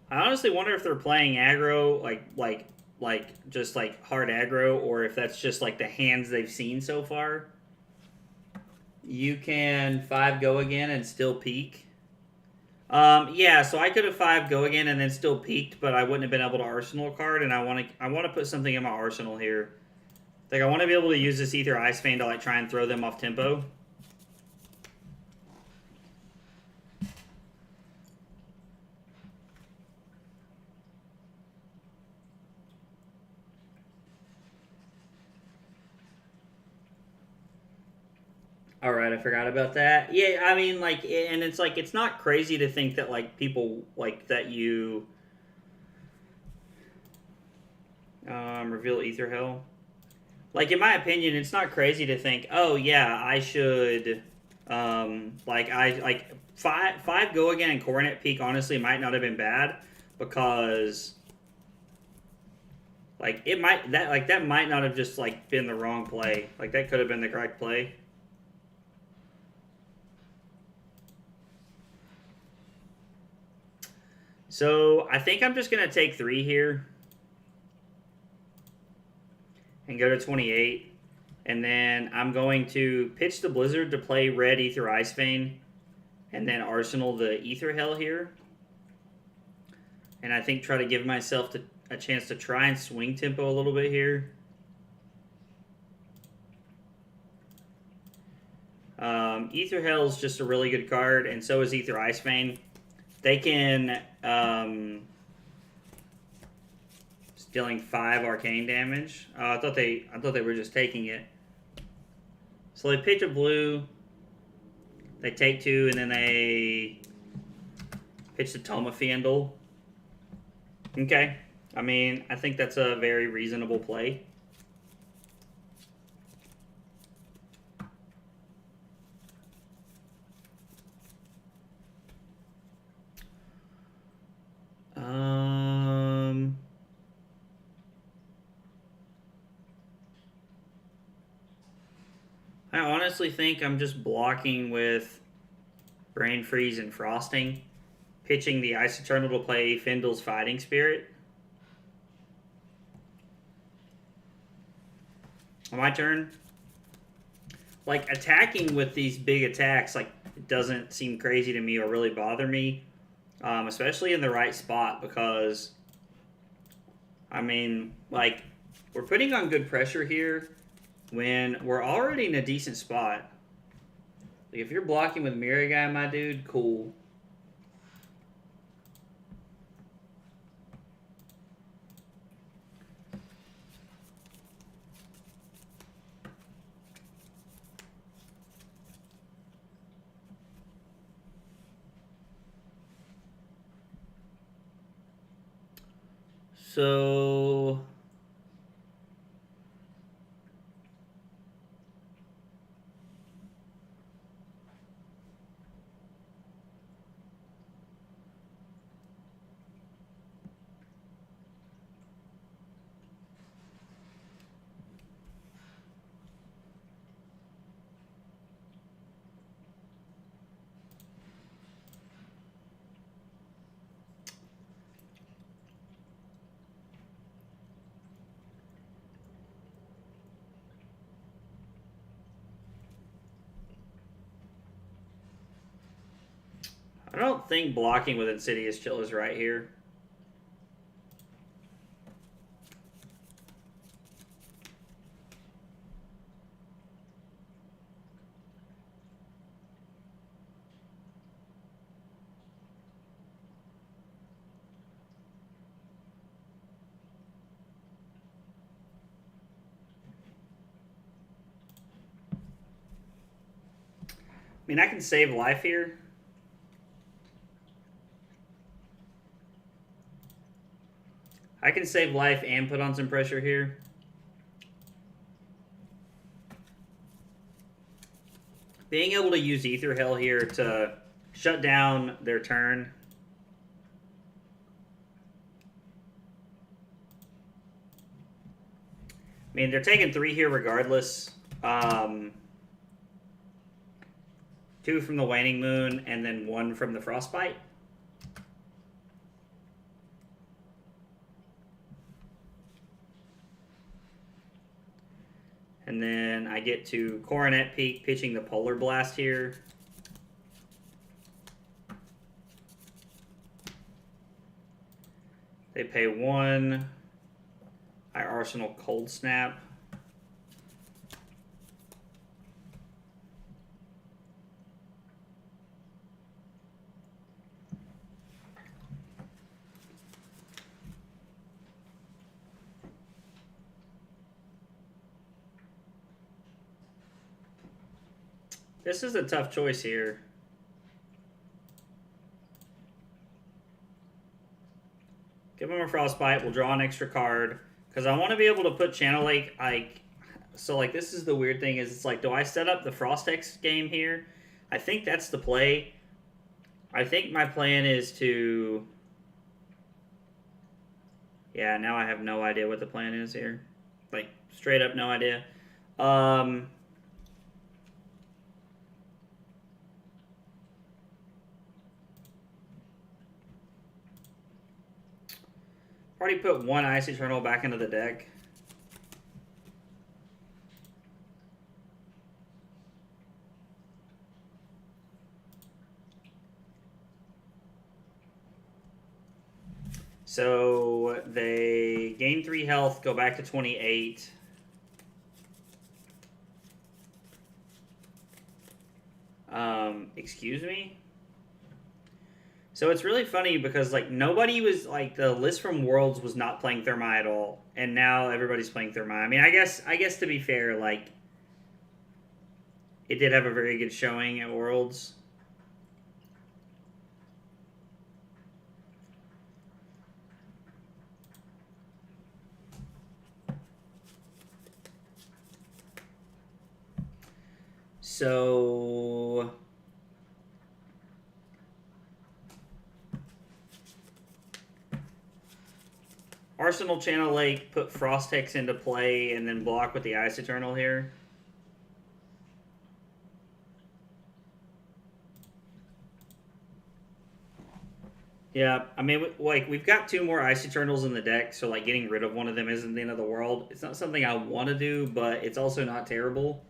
I honestly wonder if they're playing aggro, like just like hard aggro, or if that's just like the hands they've seen so far. You can 5 go again and still peak. Yeah, so I could have 5 go again and then still peaked, but I wouldn't have been able to arsenal a card, and I want to put something in my arsenal here. Like, I want to be able to use this Ether Ice Vein to, like, try and throw them off tempo. All right, I forgot about that. Yeah, I mean, like, and it's like, it's not crazy to think that, like, people, like, that you reveal Ether Hell. Like, in my opinion, it's not crazy to think, oh yeah, I should, like five go again and Coronet Peak honestly might not have been bad because, like, that might not have just like been the wrong play. Like, that could have been the correct play. So I think I'm just gonna take 3 here and go to 28. And then I'm going to pitch the Blizzard to play red Ether Ice Vein, and then Arsenal the Ether Hell here. And I think try to give myself a chance to try and swing tempo a little bit here. Ether Hell is just a really good card, and so is Ether Ice Vein. They can dealing 5 arcane damage. I thought they were just taking it. So they pitch a blue. They take 2, and then they pitch the Toma Fiendel. Okay. I mean, I think that's a very reasonable play. I honestly think I'm just blocking with Brain Freeze and Frosting, pitching the Ice Eternal to play Findel's Fighting Spirit. On my turn, like, attacking with these big attacks, like, it doesn't seem crazy to me or really bother me, especially in the right spot, because, I mean, like, we're putting on good pressure here when we're already in a decent spot. Like, if you're blocking with Mirror Guy, my dude, cool. So I don't think blocking with Insidious Chill is right here. I mean, I can save life here. I can save life and put on some pressure here. Being able to use Ether Hell here to shut down their turn. I mean, they're taking 3 here regardless. 2 from the Waning Moon, and then 1 from the Frostbite. And then I get to Coronet Peak, pitching the Polar Blast here. They pay 1. I Arsenal Cold Snap. This is a tough choice here. Give him a Frostbite. We'll draw an extra card. Because I want to be able to put Channel Lake, like... So, like, this is the weird thing is, it's like, do I set up the Frostex game here? I think that's the play. I think my plan is to... Yeah, now I have no idea what the plan is here. Like, straight up no idea. Already put one Ice Eternal back into the deck. So they gain 3 health, go back to 28. Excuse me? So it's really funny because, like, nobody was, like, the list from Worlds was not playing Thermi at all. And now everybody's playing Thermi. I mean, I guess to be fair, like, it did have a very good showing at Worlds. So... Arsenal Channel Lake, put Frostex into play, and then block with the Ice Eternal here. Yeah, I mean, like, we've got 2 more Ice Eternals in the deck, so, like, getting rid of one of them isn't the end of the world. It's not something I want to do, but it's also not terrible.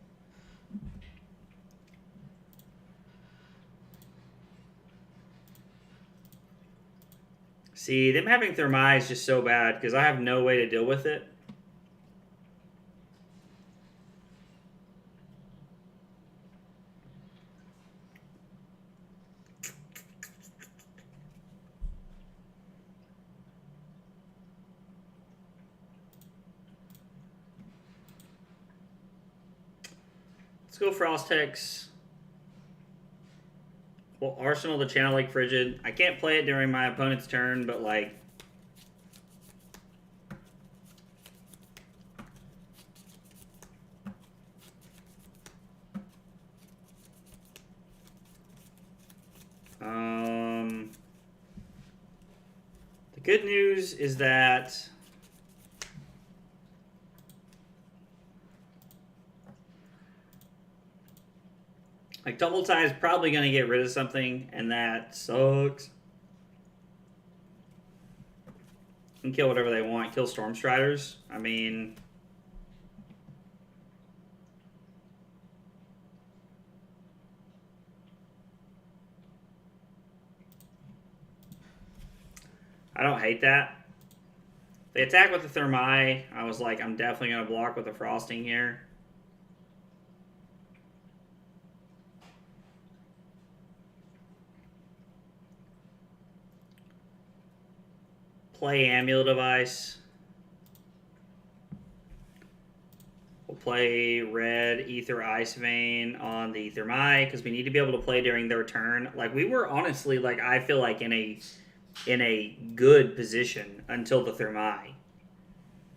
See, them having Thermi is just so bad, because I have no way to deal with it. Let's go Frostex. Well, Arsenal the Channel Lake Frigid. I can't play it during my opponent's turn, but, like... The good news is that... Like, Double Tie is probably going to get rid of something, and that sucks. And kill whatever they want. Kill Stormstriders. I mean... I don't hate that. They attack with the Thermi. I was like, I'm definitely going to block with the Frosting here. Play Amulet Device. We'll play red Ether Ice Vein on the Thermi because we need to be able to play during their turn. Like, we were honestly, like, I feel like in a good position until the Thermi.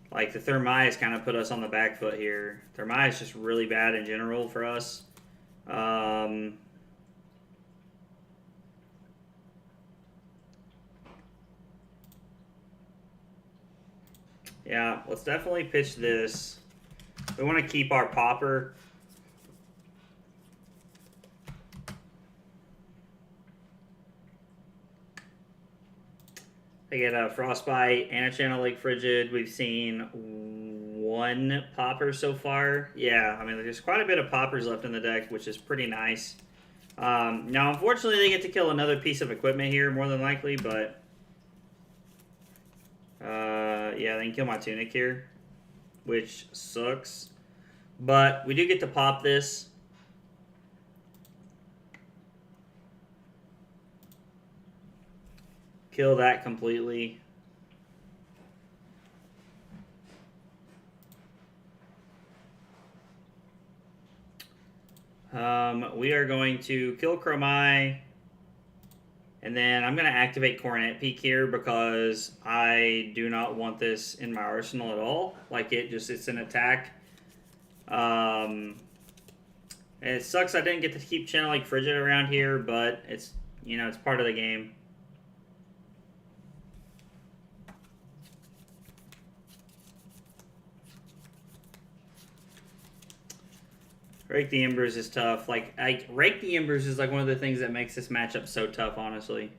Like, the Thermi has kind of put us on the back foot here. Thermi is just really bad in general for us. Yeah, let's definitely pitch this. We want to keep our popper. They get a Frostbite and a Channel Lake Frigid. We've seen 1 popper so far. Yeah, I mean, there's quite a bit of poppers left in the deck, which is pretty nice. Now, unfortunately, they get to kill another piece of equipment here, more than likely, but... yeah, they can kill my Tunic here, which sucks. But we do get to pop this. Kill that completely. We are going to kill Chromai. And then I'm going to activate Coronet Peak here because I do not want this in my arsenal at all. Like it's an attack. It sucks I didn't get to keep channeling Frigid around here, but it's, you know, it's part of the game. Rake the Embers is tough. Like, Rake the Embers is like one of the things that makes this matchup so tough, honestly.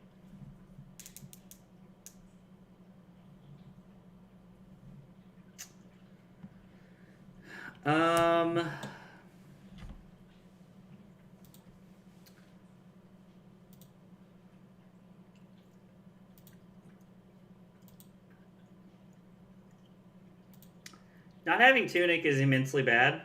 Not having Tunic is immensely bad.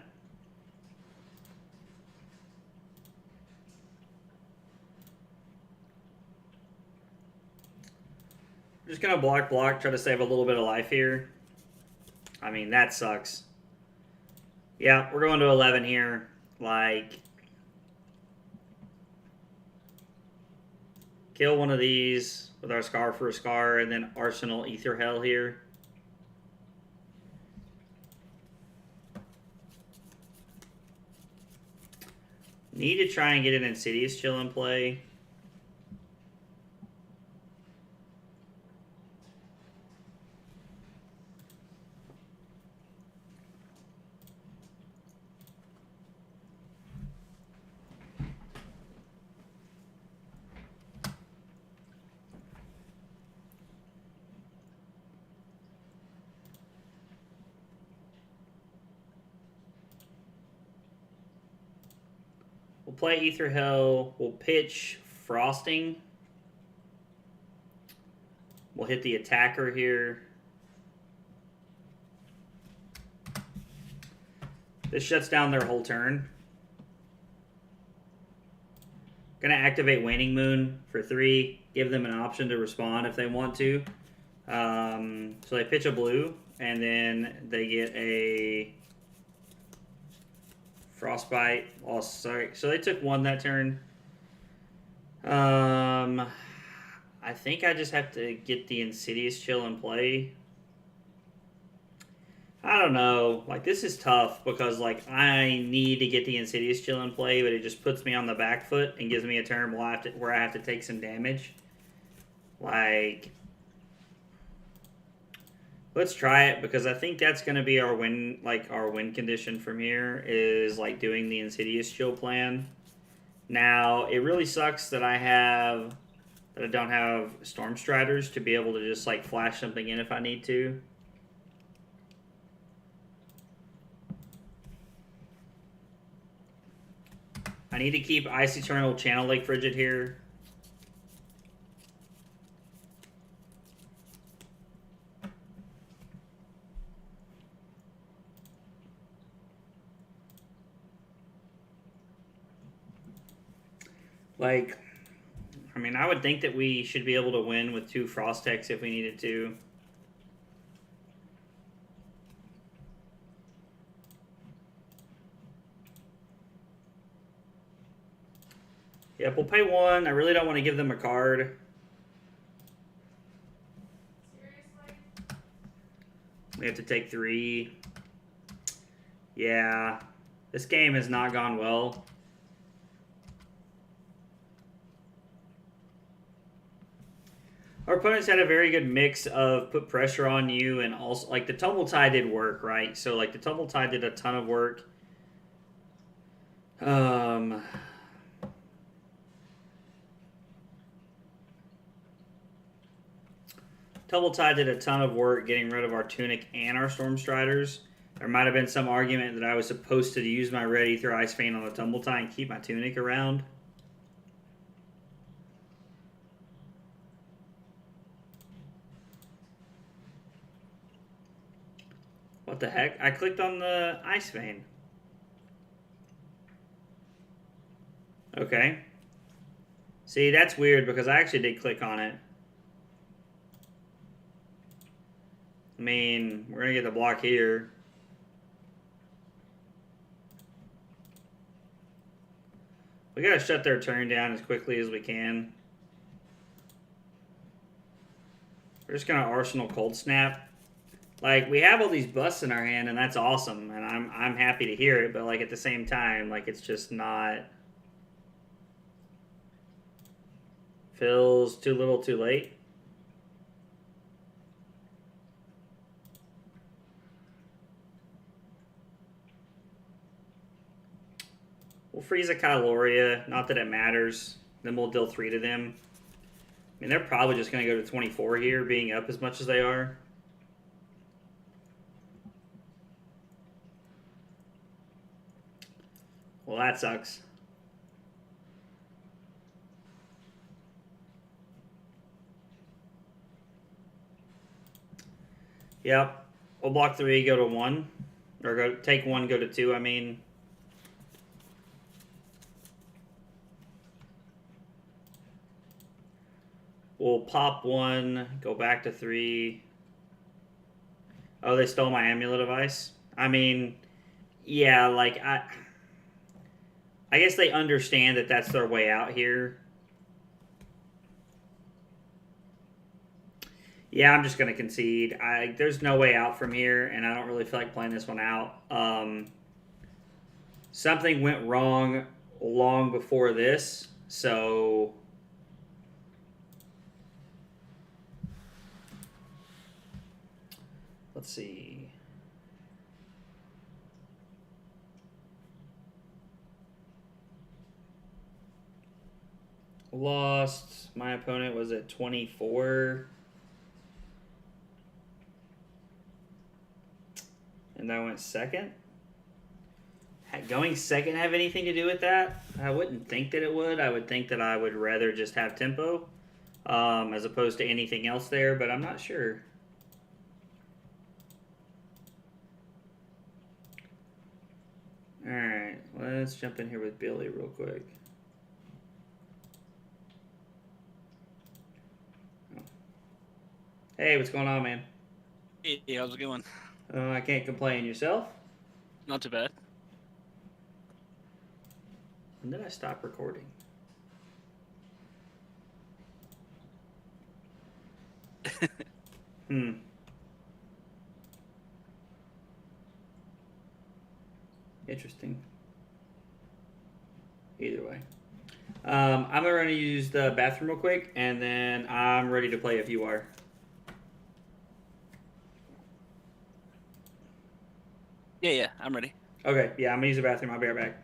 Just gonna block, try to save a little bit of life here. I mean, that sucks. Yeah, we're going to 11 here. Like, kill one of these with our Scar for a Scar, and then Arsenal Ether Hell here. Need to try and get an Insidious Chill in play. We'll play Ether Hell. We'll pitch Frosting. We'll hit the attacker here. This shuts down their whole turn. Gonna activate Waning Moon for 3. Give them an option to respond if they want to. So they pitch a blue, and then they get a Frostbite. Oh, sorry. So they took 1 that turn. I think I just have to get the Insidious Chill in play. I don't know. Like, this is tough because, like, I need to get the Insidious Chill in play, but it just puts me on the back foot and gives me a turn where I have to take some damage. Like, let's try it because I think that's going to be our win, like, our win condition from here is, like, doing the Insidious Chill plan. Now, it really sucks that I don't have Storm Striders to be able to just, like, flash something in if I need to. I need to keep Ice Eternal Channel Lake Frigid here. Like, I mean, I would think that we should be able to win with 2 Frost Techs if we needed to. Yep, we'll pay 1. I really don't want to give them a card. Seriously? We have to take 3. Yeah, this game has not gone well. Our opponents had a very good mix of put pressure on you and also, like, the Tumble Tide did work, right? So, like, the Tumble Tide did a ton of work. Tumble Tide did a ton of work getting rid of our Tunic and our Storm Striders. There might have been some argument that I was supposed to use my Red Ether Ice Vein on the Tumble Tide and keep my Tunic around. What the heck? I clicked on the Ice Vein. Okay. See, that's weird because I actually did click on it. I mean, we're going to get the block here. We gotta shut their turn down as quickly as we can. We're just gonna Arsenal Cold Snap. Like, we have all these busts in our hand, and that's awesome, and I'm happy to hear it, but, like, at the same time, like, it's just not... Feels too little too late. We'll freeze a Kyloria, not that it matters. Then we'll deal 3 to them. I mean, they're probably just going to go to 24 here, being up as much as they are. Well, that sucks. Yep. We'll block 3, go to 1. Or go take 1, go to 2, I mean. We'll pop 1, go back to 3. Oh, they stole my amulet of ice? I mean, yeah, like, I guess they understand that that's their way out here. Yeah, I'm just going to concede. There's no way out from here, and I don't really feel like playing this one out. Something went wrong long before this, so... Let's see. Lost. My opponent was at 24. And I went second. Going second have anything to do with that? I wouldn't think that it would. I would think that I would rather just have tempo as opposed to anything else there, but I'm not sure. Alright, let's jump in here with Billy real quick. Hey, what's going on, man? Hey, how's it going? I can't complain. Yourself? Not too bad. When did I stop recording? Interesting. Either way. I'm going to use the bathroom real quick, and then I'm ready to play if you are. Yeah, I'm ready. Okay, yeah, I'm going to use the bathroom. I'll be right back.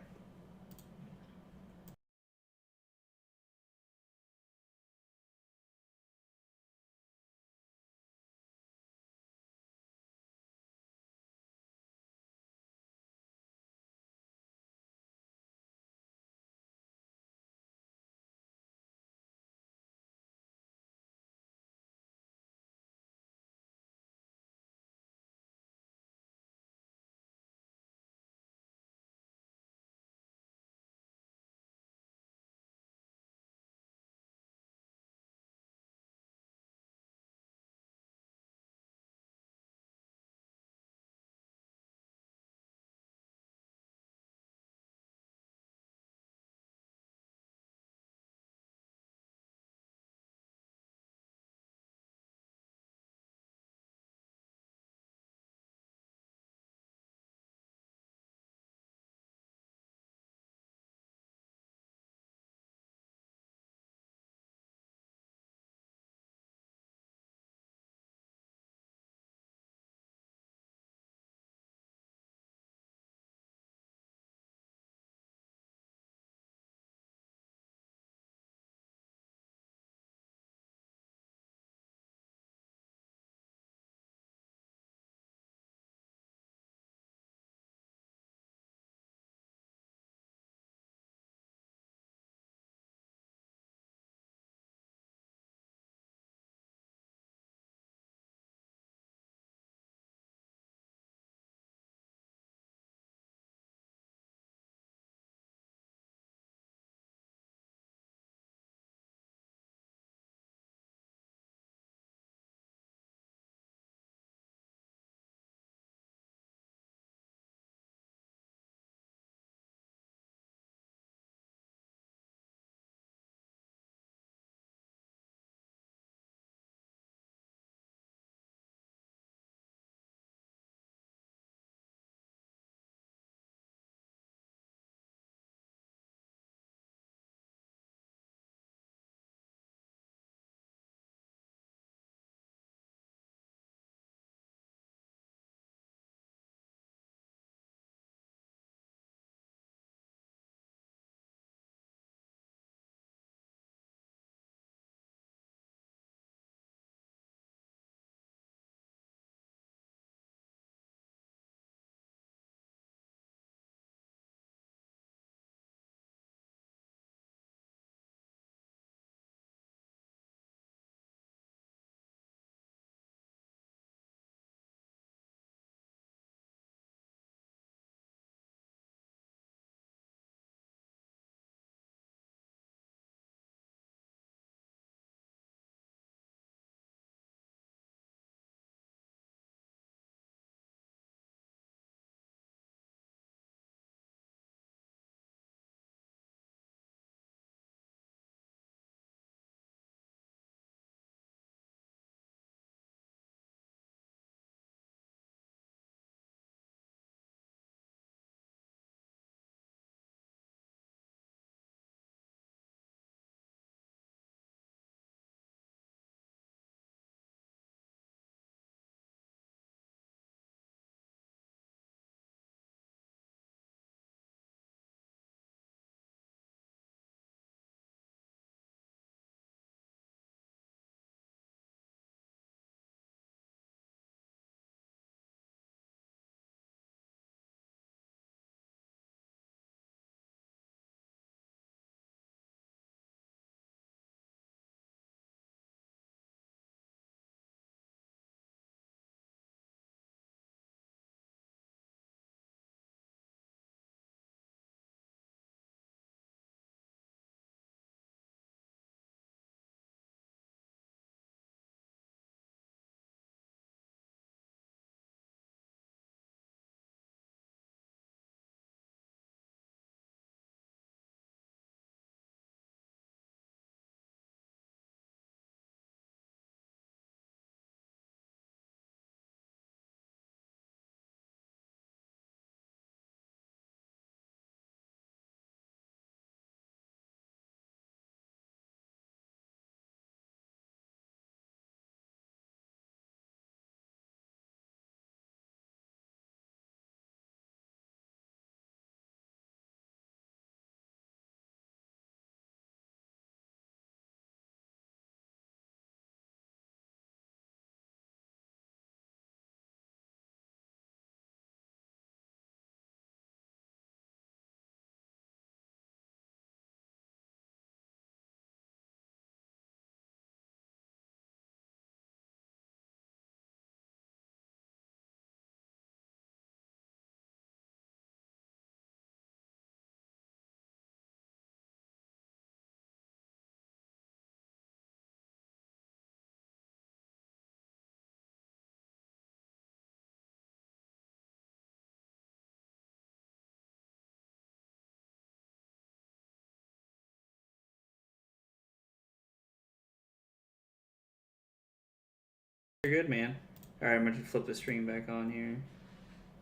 You're good, man. All right, I'm gonna flip the stream back on here.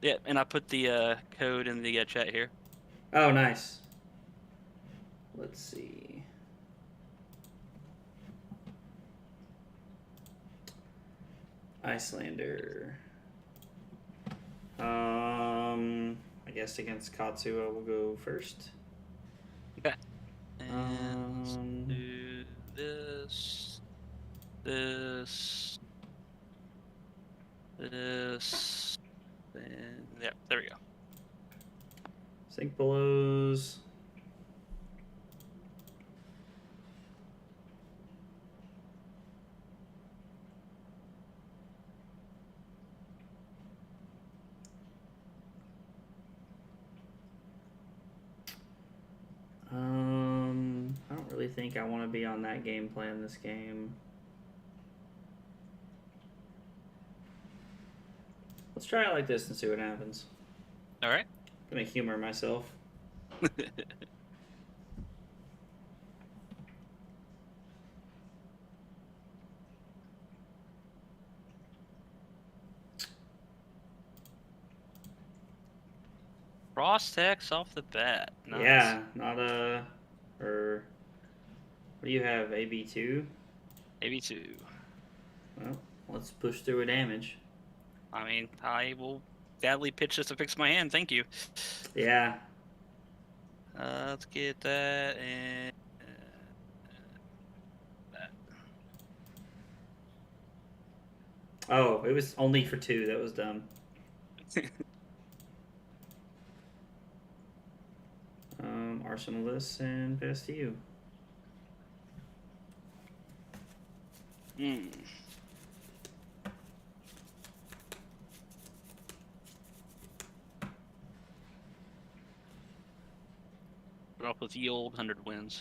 Yeah, and I put the code in the chat here. Oh, nice. Let's see. Iyslander. I guess against Katsuo will go first. Okay. And let's do this, and yeah, there we go. Sync belows. I don't really think I want to be on that game plan this game. Let's try it like this and see what happens. All right. I'm gonna humor myself. Cross text off the bat. Nice. Yeah, not a. Or. What do you have? AB2? AB2. Well, let's push through a damage. I mean, I will gladly pitch this to fix my hand. Thank you. Yeah. Let's get that and that. Oh, it was only for 2. That was dumb. Arsenal this and pass to you. Up with the old 100 wins.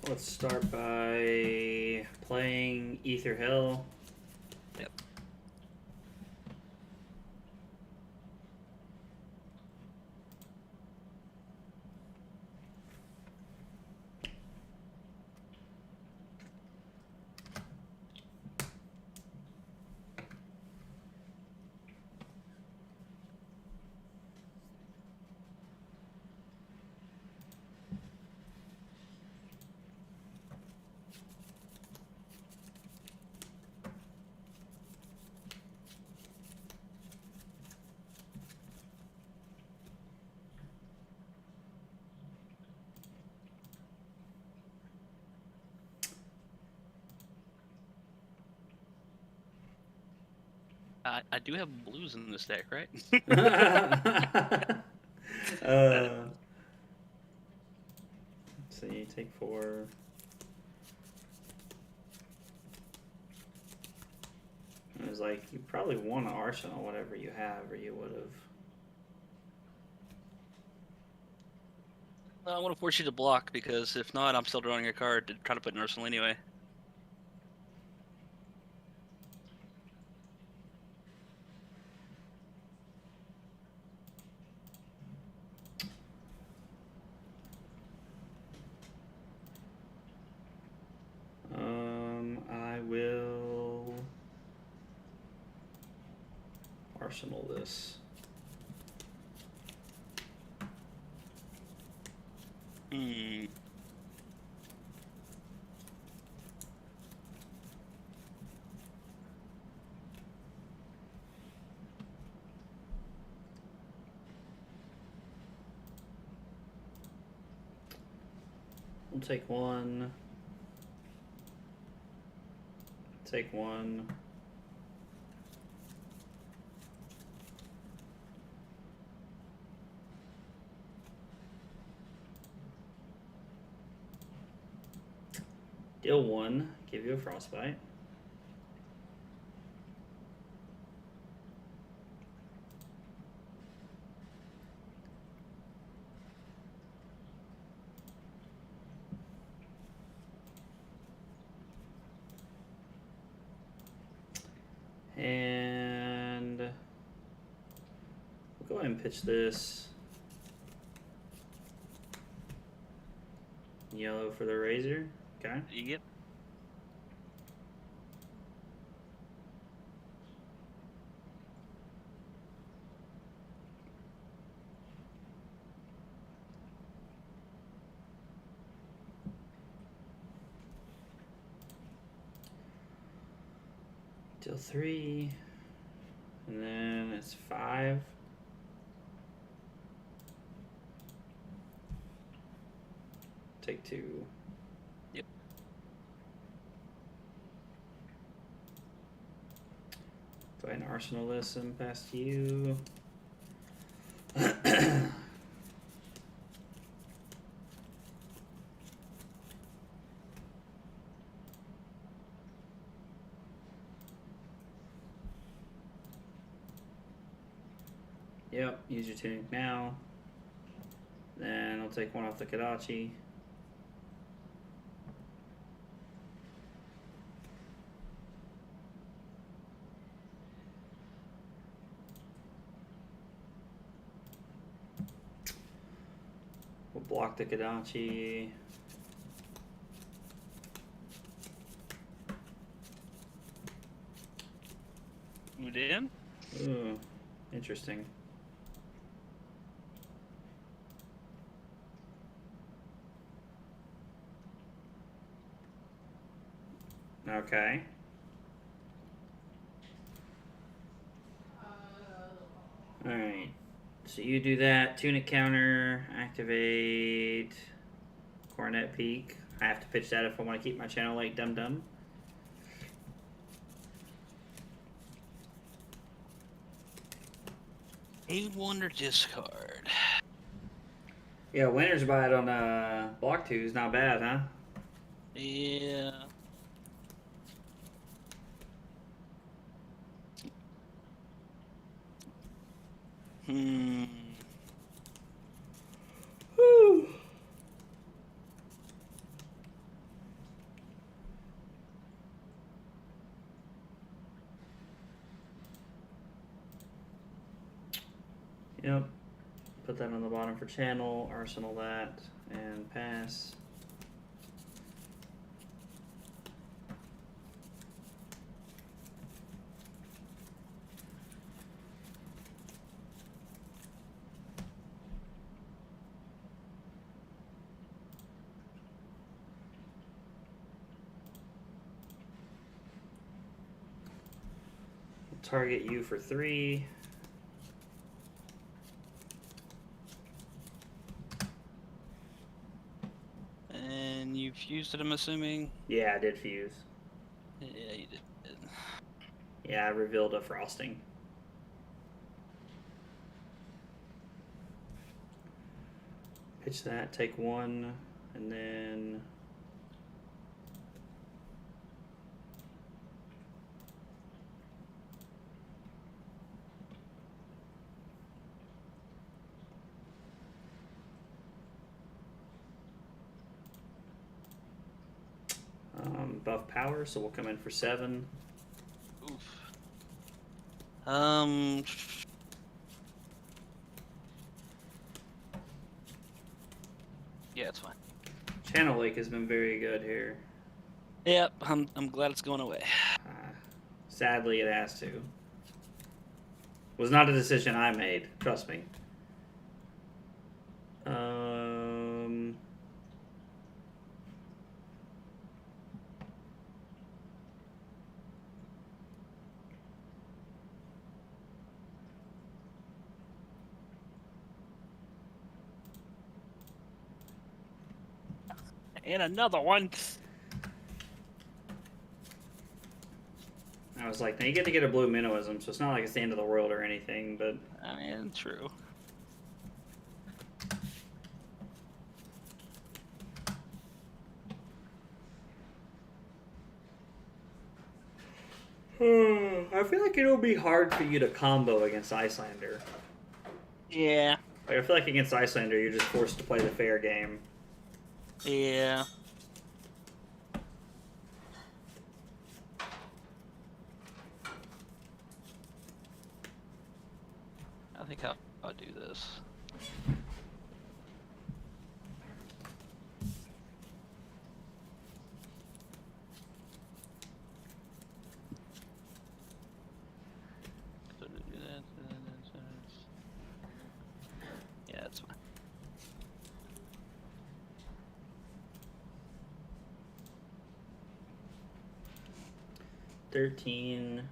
Let's start by playing Ether Hill. Yep. I do have blues in this deck, right? Let's see, take 4. It was like, you probably want to Arsenal whatever you have, or you would have. I want to force you to block because if not, I'm still drawing a card to try to put an arsenal anyway. I will Arsenal this. We'll take 1. Take 1. Deal 1. Give you a frostbite. And go ahead and pitch this. Yellow for the razor. Okay. Yep. Deal 3. And then it's 5. Take 2. Yep. Go ahead and arsenal this and pass to you. Yep, use your tunic now. Then I'll take one off the Kadachi. We'll block the Kadachi. Moved in. Ooh, interesting. Okay. Alright. So you do that. Tunic counter. Activate. Coronet peak. I have to pitch that if I want to keep my channel like dum dum. A wonder discard. Yeah, winner's bite on block 2 is not bad, huh? Yeah. Hmm. Whew. Yep. Put that on the bottom for channel, arsenal that, and pass. Target you for 3. And you fused it, I'm assuming? Yeah, I did fuse. Yeah, you did. Yeah, I revealed a frosting. Pitch that, take 1, and then buff power, so we'll come in for 7. Oof. Yeah, it's fine. Channel Lake has been very good here. Yep, I'm glad it's going away. Sadly, it has to. Was not a decision I made. Trust me. And another one. I was like, now you get to get a blue minnowism, so it's not like it's the end of the world or anything, but I mean, true. I feel like it'll be hard for you to combo against Iyslander. Yeah. Like, I feel like against Iyslander, you're just forced to play the fair game. Yeah. I think I'll do this. Yeah, that's fine. 13.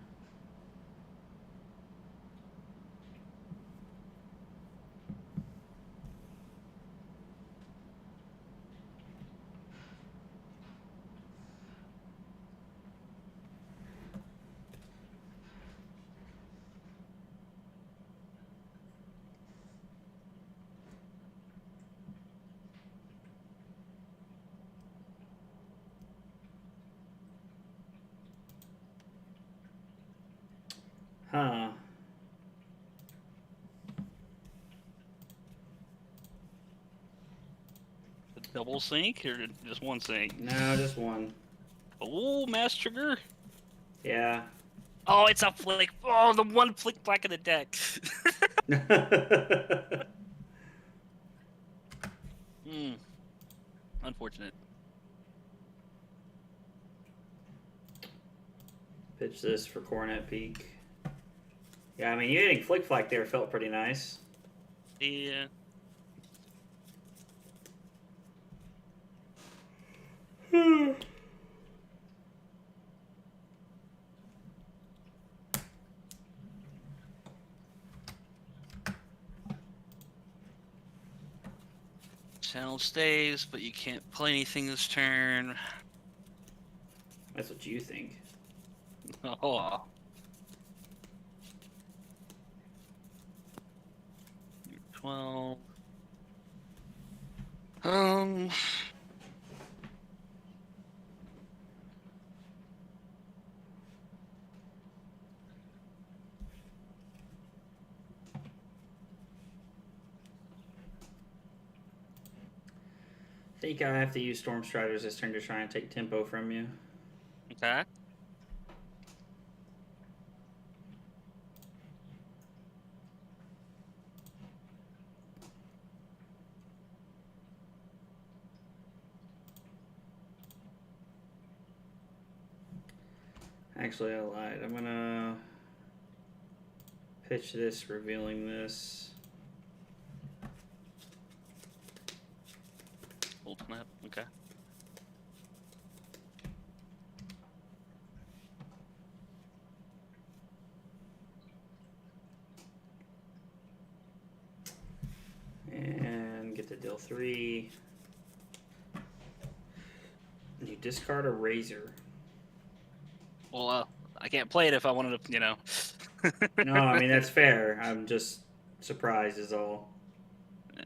Huh. Double sync or just one sync? No, just one. Oh, mass trigger. Yeah. Oh, it's a flick. Oh, the one flick back in the deck. Unfortunate. Pitch this for Cornet Peak. Yeah, I mean, you hitting Flick Flack there felt pretty nice. Yeah. Channel stays, but you can't play anything this turn. That's what you think. Oh. You're 12. I think I have to use Storm Striders this turn to try and take tempo from you. Okay. Actually, I lied. I'm gonna pitch this, revealing this. Old snap. Okay. And get to deal 3. You discard a Razor. Well, I can't play it if I wanted to, No, I mean, that's fair. I'm just surprised is all. Yeah.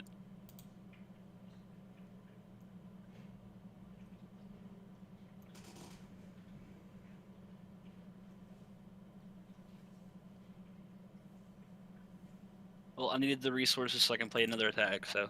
Well, I needed the resources so I can play another attack, so.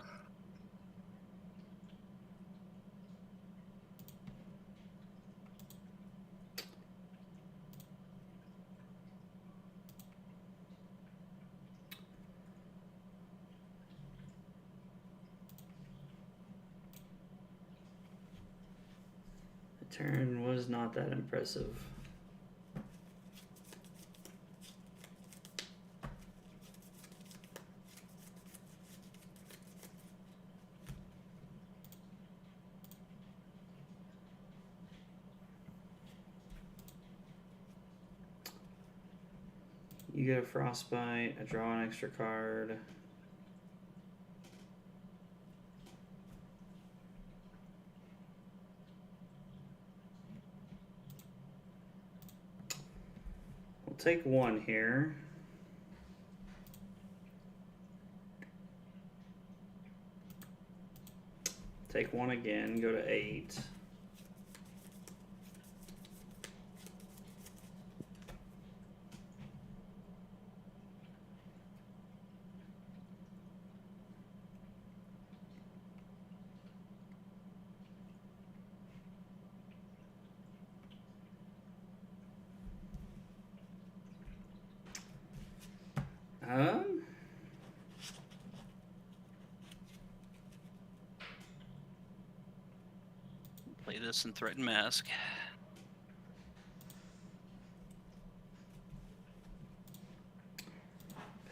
The turn was not that impressive. You get a Frostbite, I draw an extra card. We'll take 1 here. Take 1 again, go to 8. Um, Play this and threaten mask.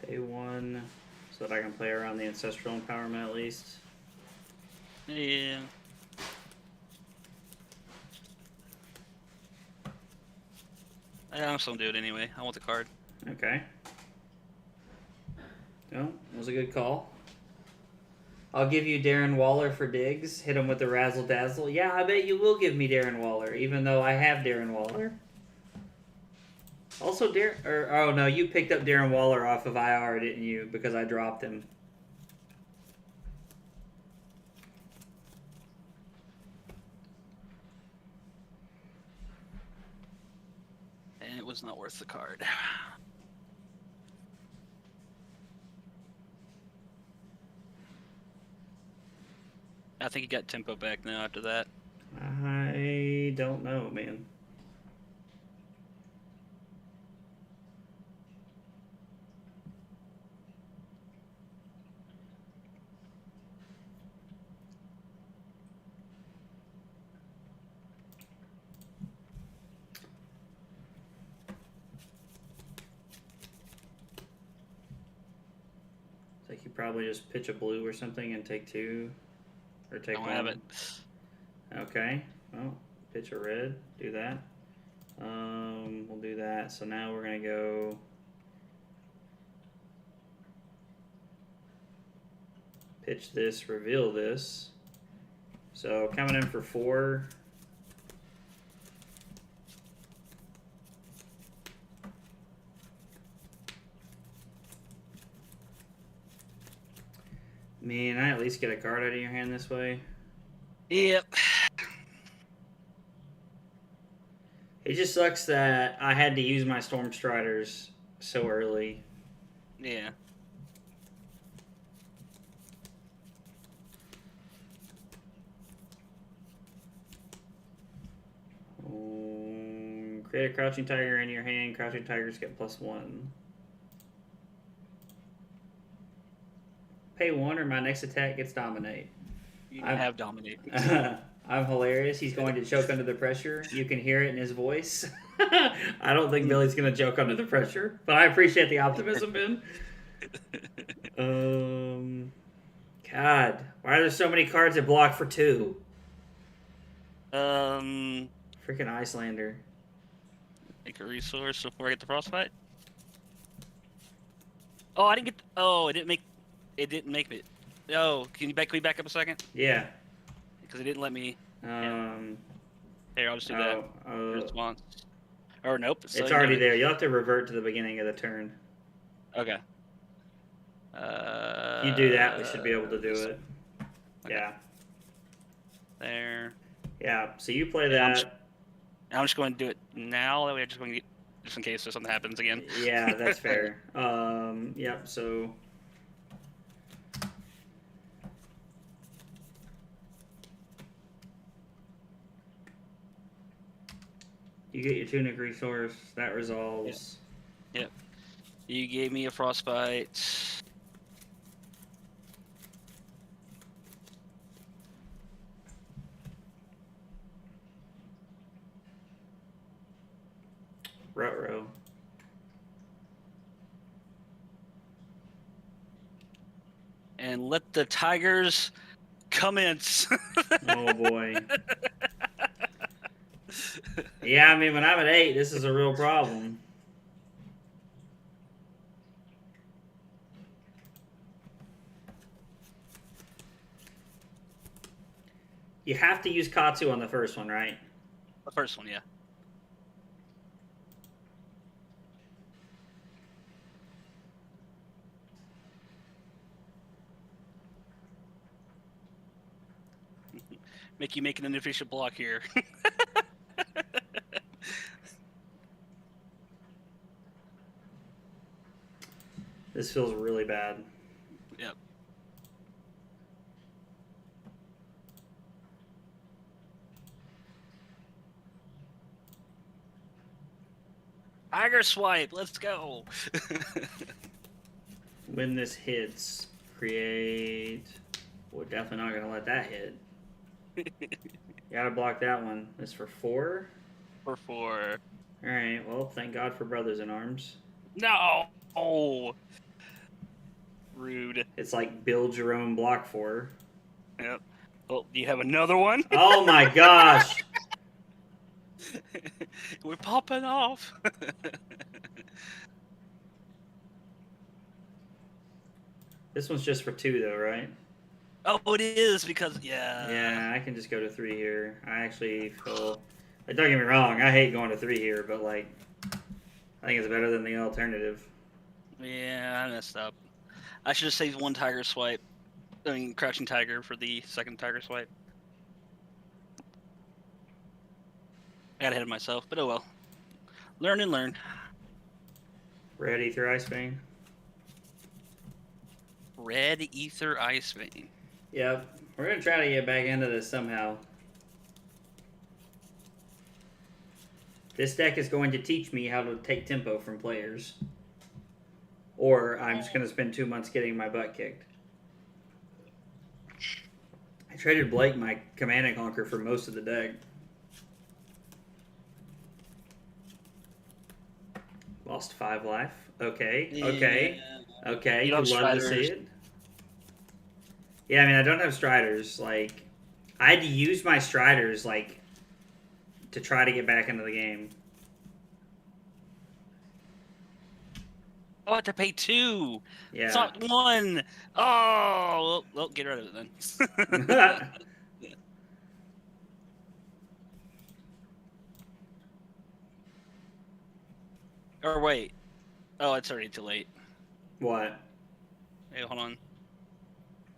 Pay 1 so that I can play around the Ancestral Empowerment at least. Yeah. I'm still gonna do it anyway. I want the card. Okay. Well, that was a good call. I'll give you Darren Waller for digs. Hit him with the Razzle Dazzle. Yeah, I bet you will give me Darren Waller, even though I have Darren Waller. Also, oh no, you picked up Darren Waller off of IR, didn't you? Because I dropped him. And it was not worth the card. I think he got tempo back now after that. I don't know, man. Like you probably just pitch a blue or something and take 2. Or take Don't 1. have it. Okay. Well, pitch a red. Do that. We'll do that. So now we're gonna go. Pitch this. Reveal this. So coming in for 4. Man, I at least get a card out of your hand this way. Yep. It just sucks that I had to use my Storm Striders so early. Yeah. Create a Crouching Tiger in your hand. Crouching Tigers get +1. Pay 1 or my next attack gets Dominate. You have Dominate. I'm hilarious. He's going to choke under the pressure. You can hear it in his voice. I don't think Billy's going to choke under the pressure, but I appreciate the optimism, Ben. God, why are there so many cards that block for 2? Freaking Iyslander. Make a resource before I get the frostbite. Oh, I didn't get. Oh, it didn't make. It didn't make me. Oh, can we back up a second? Yeah. Because it didn't let me. Um. Here, I'll just do that. Response. Or nope. It's already there. You'll have to revert to the beginning of the turn. Okay. If you do that, we should be able to do it. Okay. Yeah. There. Yeah. So you play that. I'm just going to do it now. That way, I'm just going to get, just in case something happens again. Yeah, that's fair. Yep. So. You get your Tunic resource. That resolves. Yep. You gave me a frostbite. Ruh-roh. And let the Tigers commence. Oh boy. Yeah, I mean, when I'm at 8, this is a real problem. You have to use Katsu on the first one, right? The first one, yeah. Make you make an inefficient block here. This feels really bad. Yep. Tiger swipe, let's go. When this hits, create. We're definitely not gonna let that hit. Gotta block that one. This for 4? For 4. Alright, well, thank God for Brothers in Arms. No! Oh! Rude. It's like build your own block 4. Yep. Oh, do you have another one? Oh my gosh! We're popping off. This one's just for 2 though, right? Oh, it is because Yeah, I can just go to 3 here. I actually feel like, don't get me wrong, I hate going to 3 here, but like I think it's better than the alternative. Yeah, I messed up. I should have saved one tiger swipe. I mean, crouching tiger for the second tiger swipe. I got ahead of myself, but oh well. Learn and learn. Red Ether Ice Vein. Red Ether Ice Vein. Yep. We're gonna try to get back into this somehow. This deck is going to teach me how to take tempo from players. Or I'm just gonna spend 2 months getting my butt kicked. I traded Blake my Command and Conquer for most of the deck. Lost 5 life. Okay. Okay. Yeah. Okay. You You'd don't love to see it. Yeah, I mean, I don't have Striders. Like, I had to use my Striders, like, to try to get back into the game. Oh, I have to pay 2. Yeah. It's not 1. Oh, well, get rid of it then. Or wait. Oh, it's already too late. What? Hey, hold on.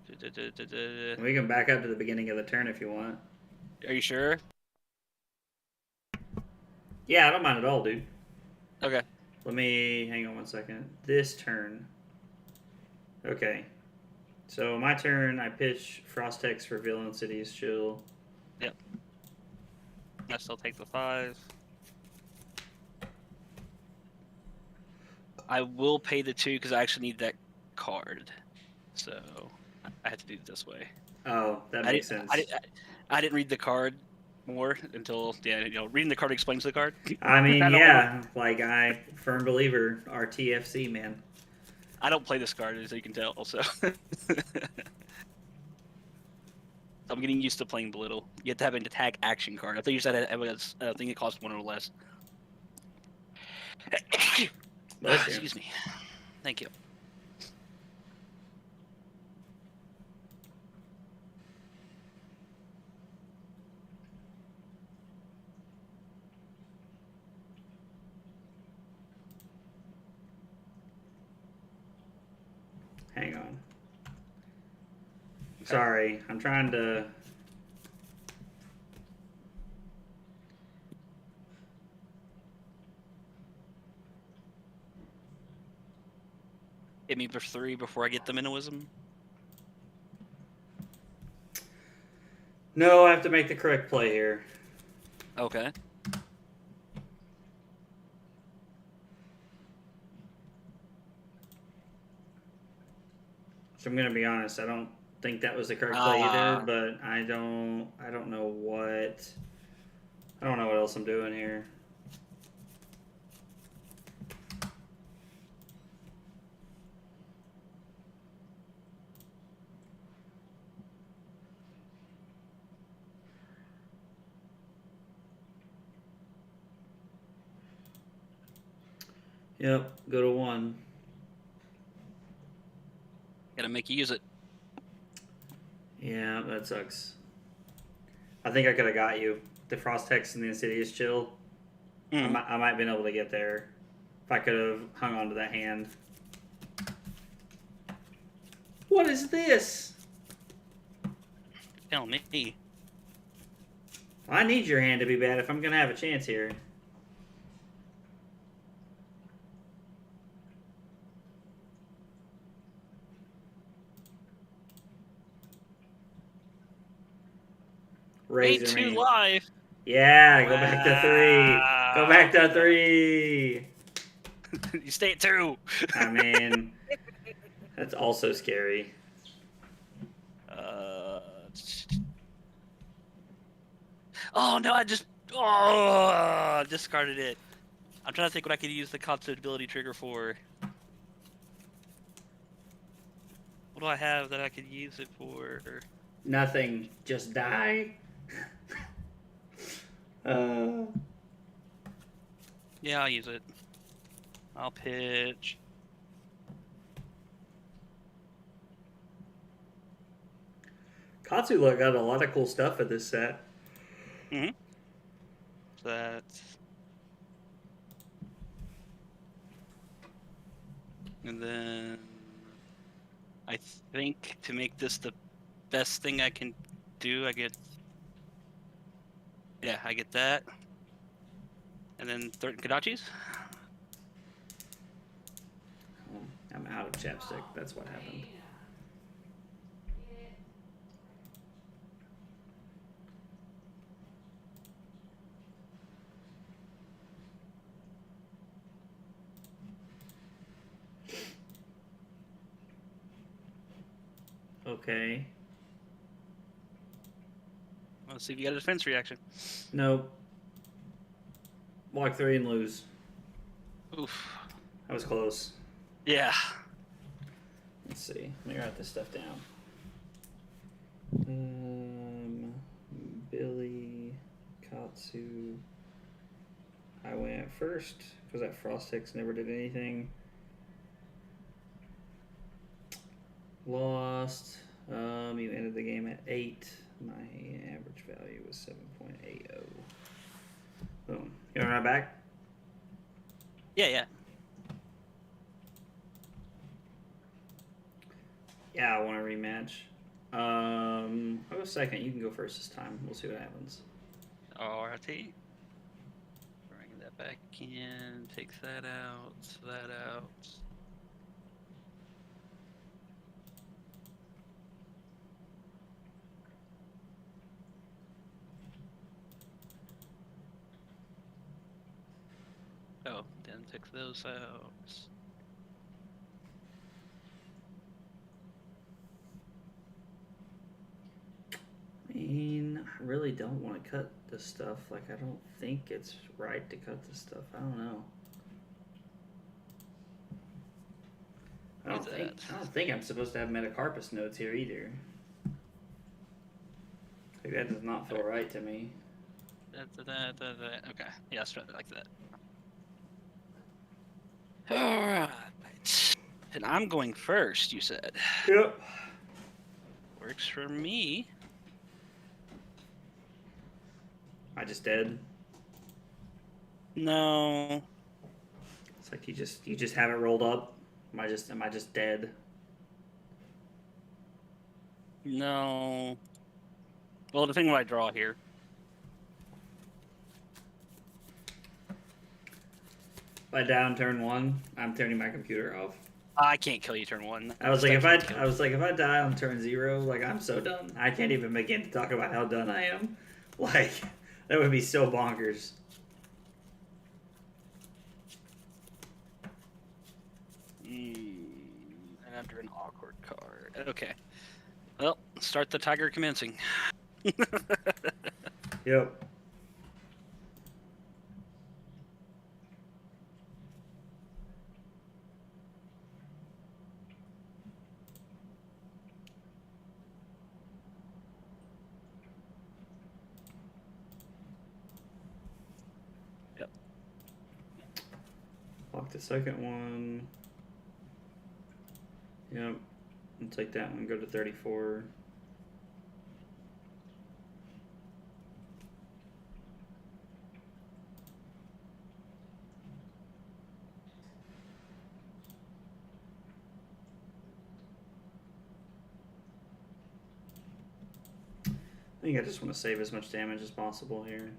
We can back up to the beginning of the turn if you want. Are you sure? Yeah, I don't mind at all, dude. Okay. Let me hang on 1 second. This turn. Okay. So my turn, I pitch Frostex for Villain City's Chill. Yep. I still take the 5. I will pay the 2 because I actually need that card. So I had to do it this way. Oh, that makes sense. I didn't read the card more until reading the card explains the card. I mean, yeah, like I firm believer RTFC, man. I don't play this card as you can tell, so I'm getting used to playing Belittle. You have to have an attack action card. I think you said I think it costs 1 or less. Excuse me. Thank you. Hang on. Okay. Sorry, I'm trying to... Hit me for 3 before I get the Minnowism. No, I have to make the correct play here. Okay. So I'm gonna be honest, I don't think that was the correct play either, but I don't know what else I'm doing here. Yep, go to 1. Gotta make you use it. Yeah, that sucks. I think I could have got you. The Frostex and the Insidious Chill. I might have been able to get there if I could have hung on to that hand. What is this? Tell me. I need your hand to be bad if I'm gonna have a chance here. Pay 2 life. Yeah, go back to 3. Go back to 3. You stay at 2. I mean, that's also scary. Oh no! Discarded it. I'm trying to think what I could use the constant ability trigger for. What do I have that I could use it for? Nothing. Just die. Yeah, I'll use it. I'll pitch. Katsula got a lot of cool stuff in this set. Mm-hmm. So that's... And then... I think to make this the best thing I can do, I get... Yeah, I get that. And then 13 Kodachis. I'm out of chapstick. That's what happened. Okay. Let's see if you got a defense reaction. Nope. Walk 3 and lose. Oof. That was close. Yeah. Let's see. Let me write this stuff down. Billy, Katsu. I went first because that Frost Hex never did anything. Lost. You ended the game at 8. My average value was 7.80. Boom. You want to run back? Yeah. Yeah, I want a rematch. I'll go second. You can go first this time. We'll see what happens. Alrighty. Bring that back in. Take that out. That out. Oh, then take those out. I mean, I really don't want to cut this stuff. Like, I don't think it's right to cut this stuff. I don't know. I don't think I'm supposed to have Metacarpus notes here either. Like, that does not feel right to me. Okay. Yeah, let's try it like that. Alright. And I'm going first, you said. Yep. Works for me. I just dead. No. It's like you just have it rolled up. Am I just dead? No. Well, depending what I draw here. If I die on turn 1, I'm turning my computer off. I can't kill you turn 1. I was like, if I die on turn 0, like, I'm so done. I can't even begin to talk about how done I am. Like, that would be so bonkers. And after an awkward card. Okay. Well, start the tiger commencing. Yep. Yep. Lock the second one. Yep. I'll take that one. Go to 34. I think I just want to save as much damage as possible here.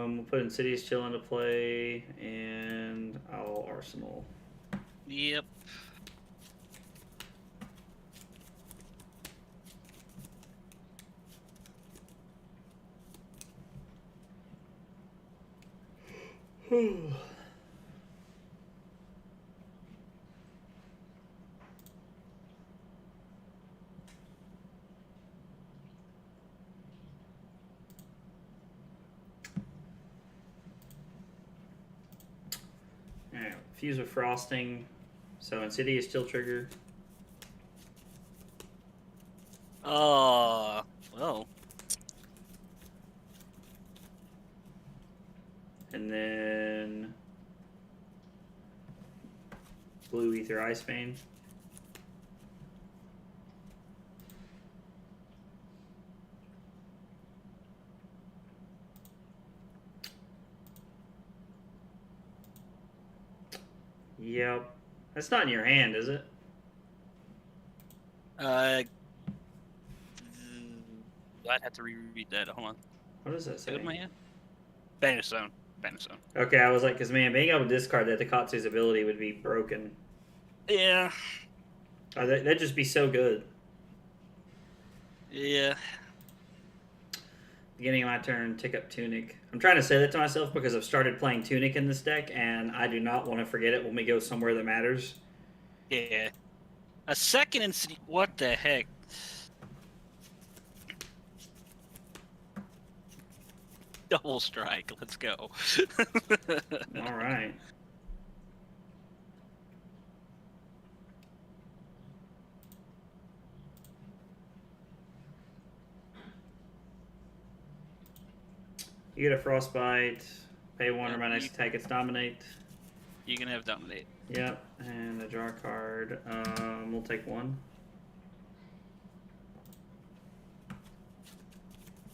We'll put Insidious Chill into play, and I'll Arsenal. Yep. Alright, fuse with frosting. So Insidious still trigger. Oh, well. And then Blue Ether Ice Vein. Yep. That's not in your hand, is it? I'd have to reread that. Hold on. What does that say? In my hand? Banish Zone. Banish Zone. Okay, I was like, because man, being able to discard that, the Katsu's ability would be broken. Yeah. That'd just be so good. Yeah. Beginning of my turn, tick up Tunic. I'm trying to say that to myself because I've started playing Tunic in this deck, and I do not want to forget it when we go somewhere that matters. Yeah. A second Insidious. What the heck? Double strike. Let's go. All right. You get a Frostbite. Pay one or my next attack gets Dominate. You can have Dominate. Yep, and a draw card. We'll take one.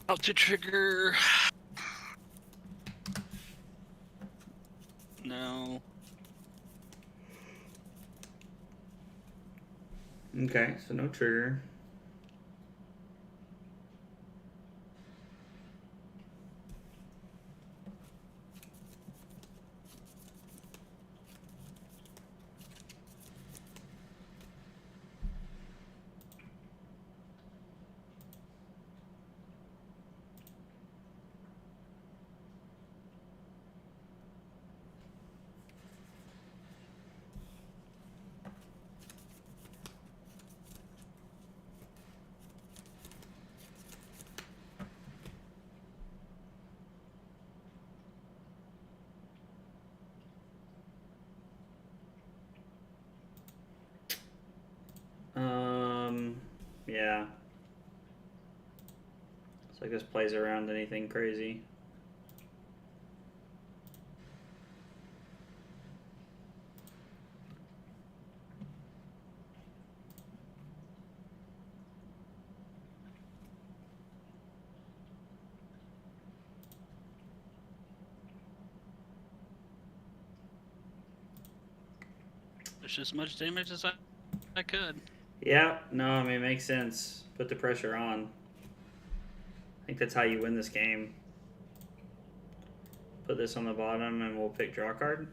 Out to trigger. No. Okay, so no trigger. Yeah. It's like this plays around anything crazy. Push as much damage as I could. Yeah, no, I mean, it makes sense. Put the pressure on. I think that's how you win this game. Put this on the bottom and we'll pick draw card.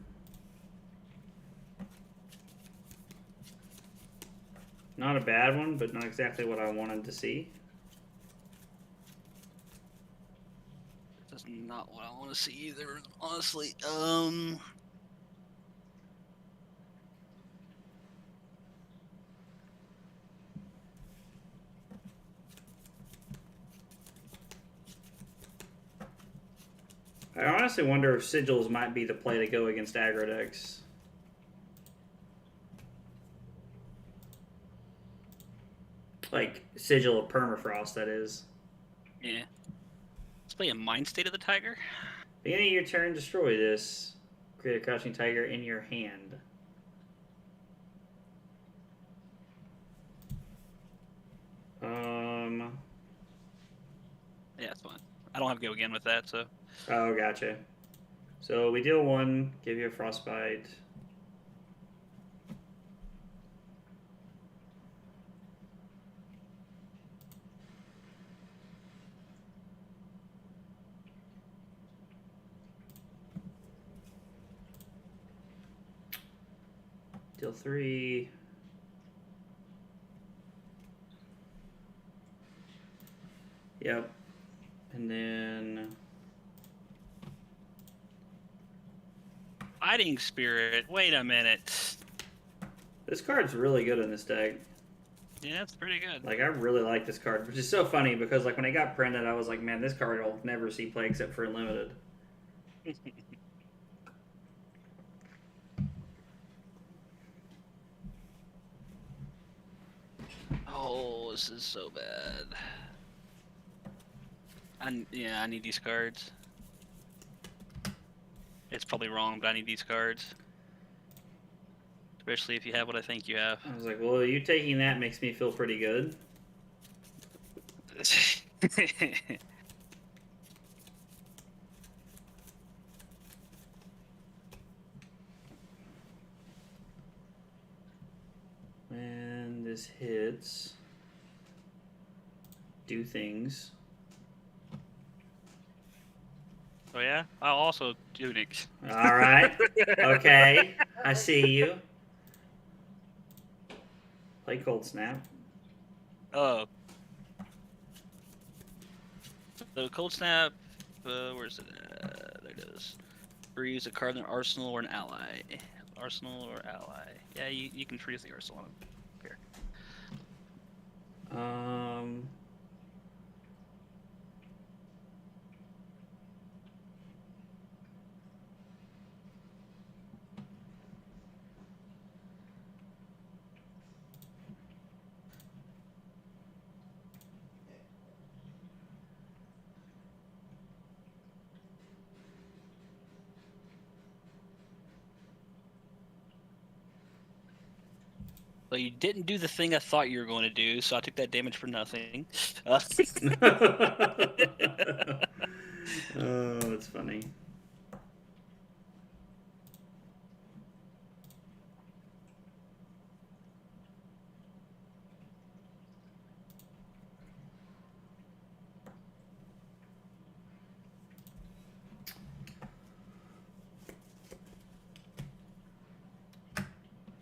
Not a bad one, but not exactly what I wanted to see. That's not what I want to see either, honestly. I honestly wonder if Sigils might be the play to go against aggro decks. Like, Sigil of Permafrost, that is. Yeah. Let's play a Mind State of the Tiger. Beginning of your turn, destroy this. Create a Crouching Tiger in your hand. Yeah, it's fine. I don't have to go again with that, so. Oh, gotcha. So we deal one, give you a Frostbite. Deal 3. Yep. And then Fighting Spirit. Wait a minute. This card's really good in this deck. Yeah, it's pretty good. Like, I really like this card, which is so funny because, like, when it got printed, I was like, man, this card will never see play except for Unlimited. Oh, this is so bad. Yeah, I need these cards. It's probably wrong, but I need these cards. Especially if you have what I think you have. I was like, well, you taking that makes me feel pretty good. When this hits, do things. Oh yeah? I'll also do Nix. Alright. Okay. I see you. Play Cold Snap. Oh. So Cold Snap, where's it? There it is. Freeze a card in an arsenal or an ally. Arsenal or ally. Yeah, you can freeze the arsenal. Here. Well, you didn't do the thing I thought you were going to do, so I took that damage for nothing. Oh, that's funny.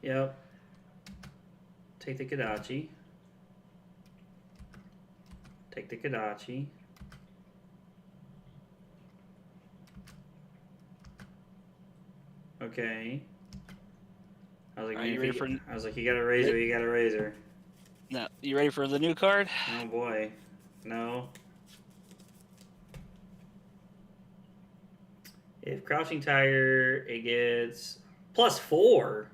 Yep. Take the Kodachi. Take the Kodachi. Okay. I was like, Are you ready for? I was like, you got a razor, you got a razor. No, you ready for the new card? Oh boy, no. If Crouching Tiger, it gets +4.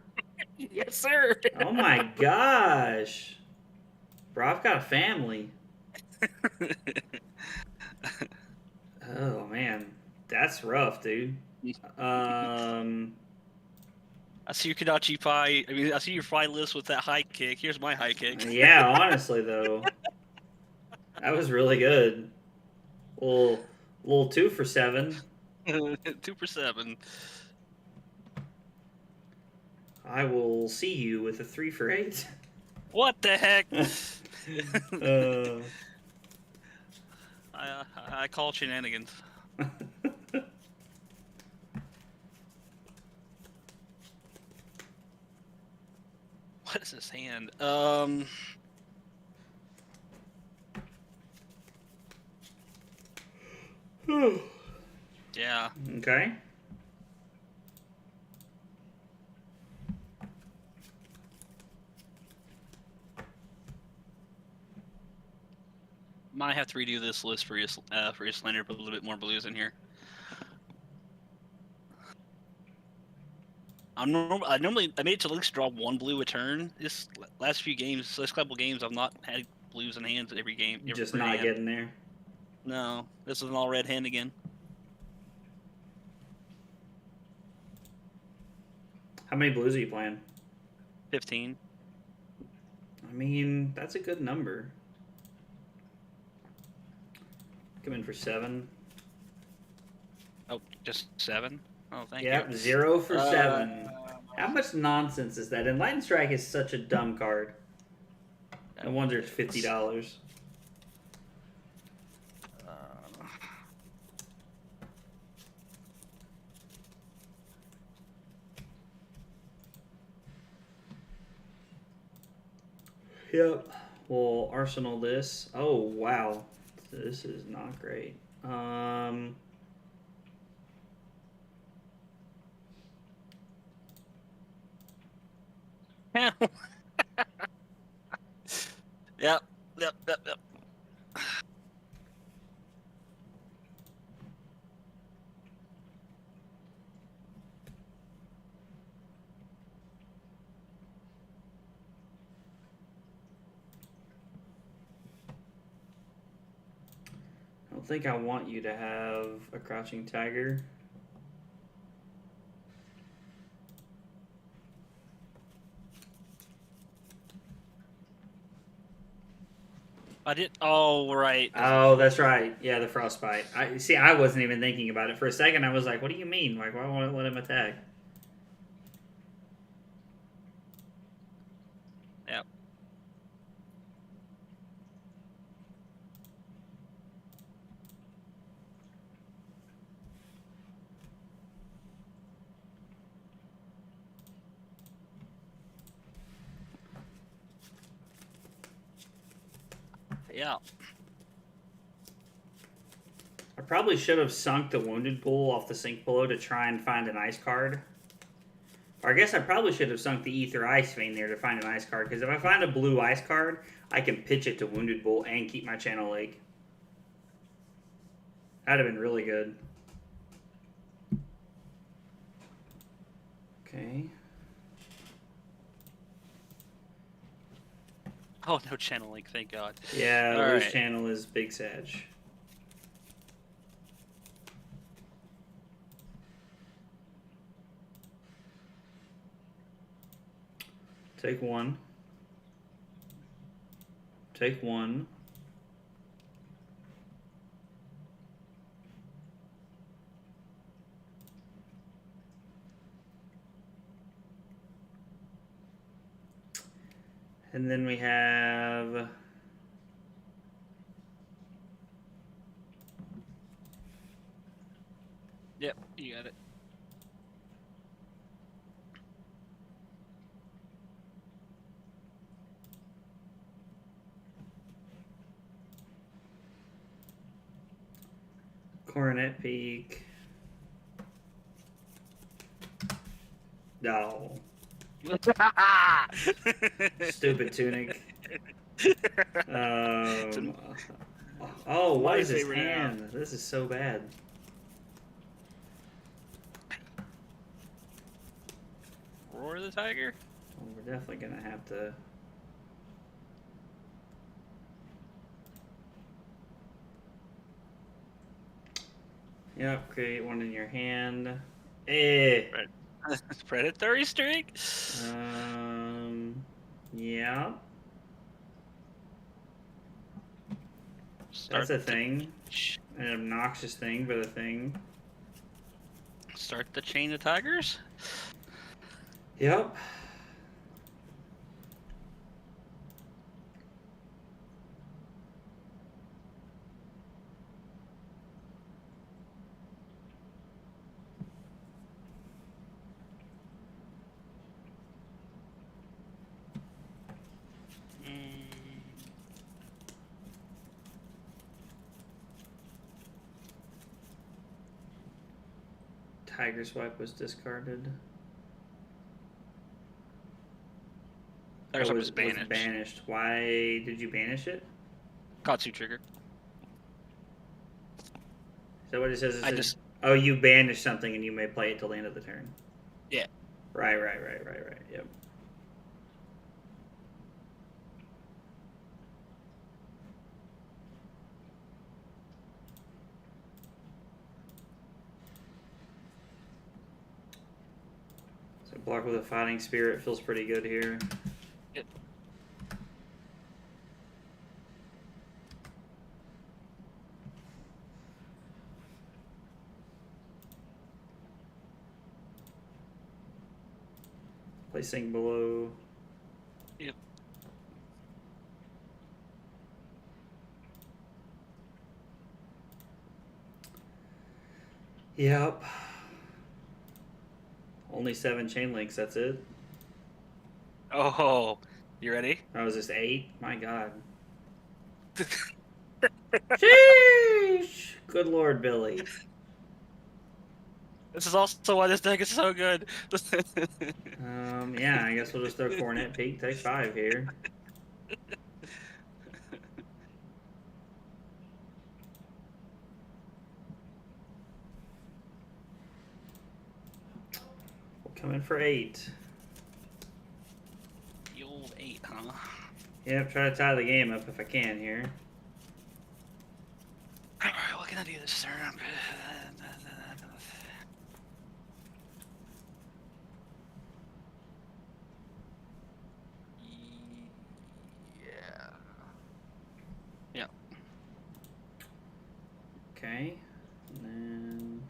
Yes, sir. Oh my gosh, bro, I've got a family. Oh man, that's rough, dude. I see your Kodachi Pie. I mean, I see your Pie list with that high kick. Here's my high kick. Yeah, honestly though, that was really good. Little 2 for 7. 2 for 7. I will see you with a 3 for 8. What the heck? I call shenanigans. What is this hand? Yeah. Okay. Might have to redo this list for Iyslander, put a little bit more blues in here. I made it to at least draw 1 blue a turn. This last couple games, I've not had blues in hands every game. Just not hand. getting there. No, this is an all red hand again. How many blues are you playing? 15. I mean, that's a good number. Come in for 7. Oh, just 7? Oh, thank Yep, you. 0 for 7. How much nonsense is that? And Lightning Strike is such a dumb card. No wonder it's $50. Yep. We'll arsenal this. Oh, wow. This is not great. Yep. Yep. Yep. Yep. I don't think I want you to have a crouching tiger. I did. Oh, right. Oh, that's right. Yeah, the frostbite. I see. I wasn't even thinking about it for a second. I was like, "What do you mean? Like, why won't it let him attack?" Yep. Yeah. I probably should have sunk the wounded pool off the sink below to try and find an ice card. Or I guess I probably should have sunk the ether ice vein there to find an ice card. Because if I find a blue ice card, I can pitch it to wounded bull and keep my channel lake. That'd have been really good. Okay. Oh, no channel link, thank God. Yeah, All loose right. channel is Big Sag. Take one. Take one. And then we have Yep, you got it. Coronet Peak. No. Stupid tunic. Oh, what My is his favorite hand? This is so bad. Roar the Tiger? Well, we're definitely gonna have to. Yep, create one in your hand. Eh. Predatory streak? Yeah. Start That's a thing. An obnoxious thing, but a thing. Start the chain of tigers? Yep. Tiger Swipe was discarded. Tiger Swipe was was banished. Why did you banish it? Katsu trigger. Is that what it says? I just... Oh, you banish something and you may play it till the end of the turn. Yeah. Right. Yep. So block with a Fighting Spirit feels pretty good here. Yep. Placing below. Yep. Yep. Only 7 chain links, that's it. Oh, you ready? That was just 8? My god. Sheesh! Good lord, Billy. This is also why this deck is so good. Yeah, I guess we'll just throw Cornet Peak, take 5 here. We'll come in for 8. The old 8, huh? Yep, try to tie the game up if I can here. Alright, what can I do this turn? Yeah. Yeah. Okay. And then...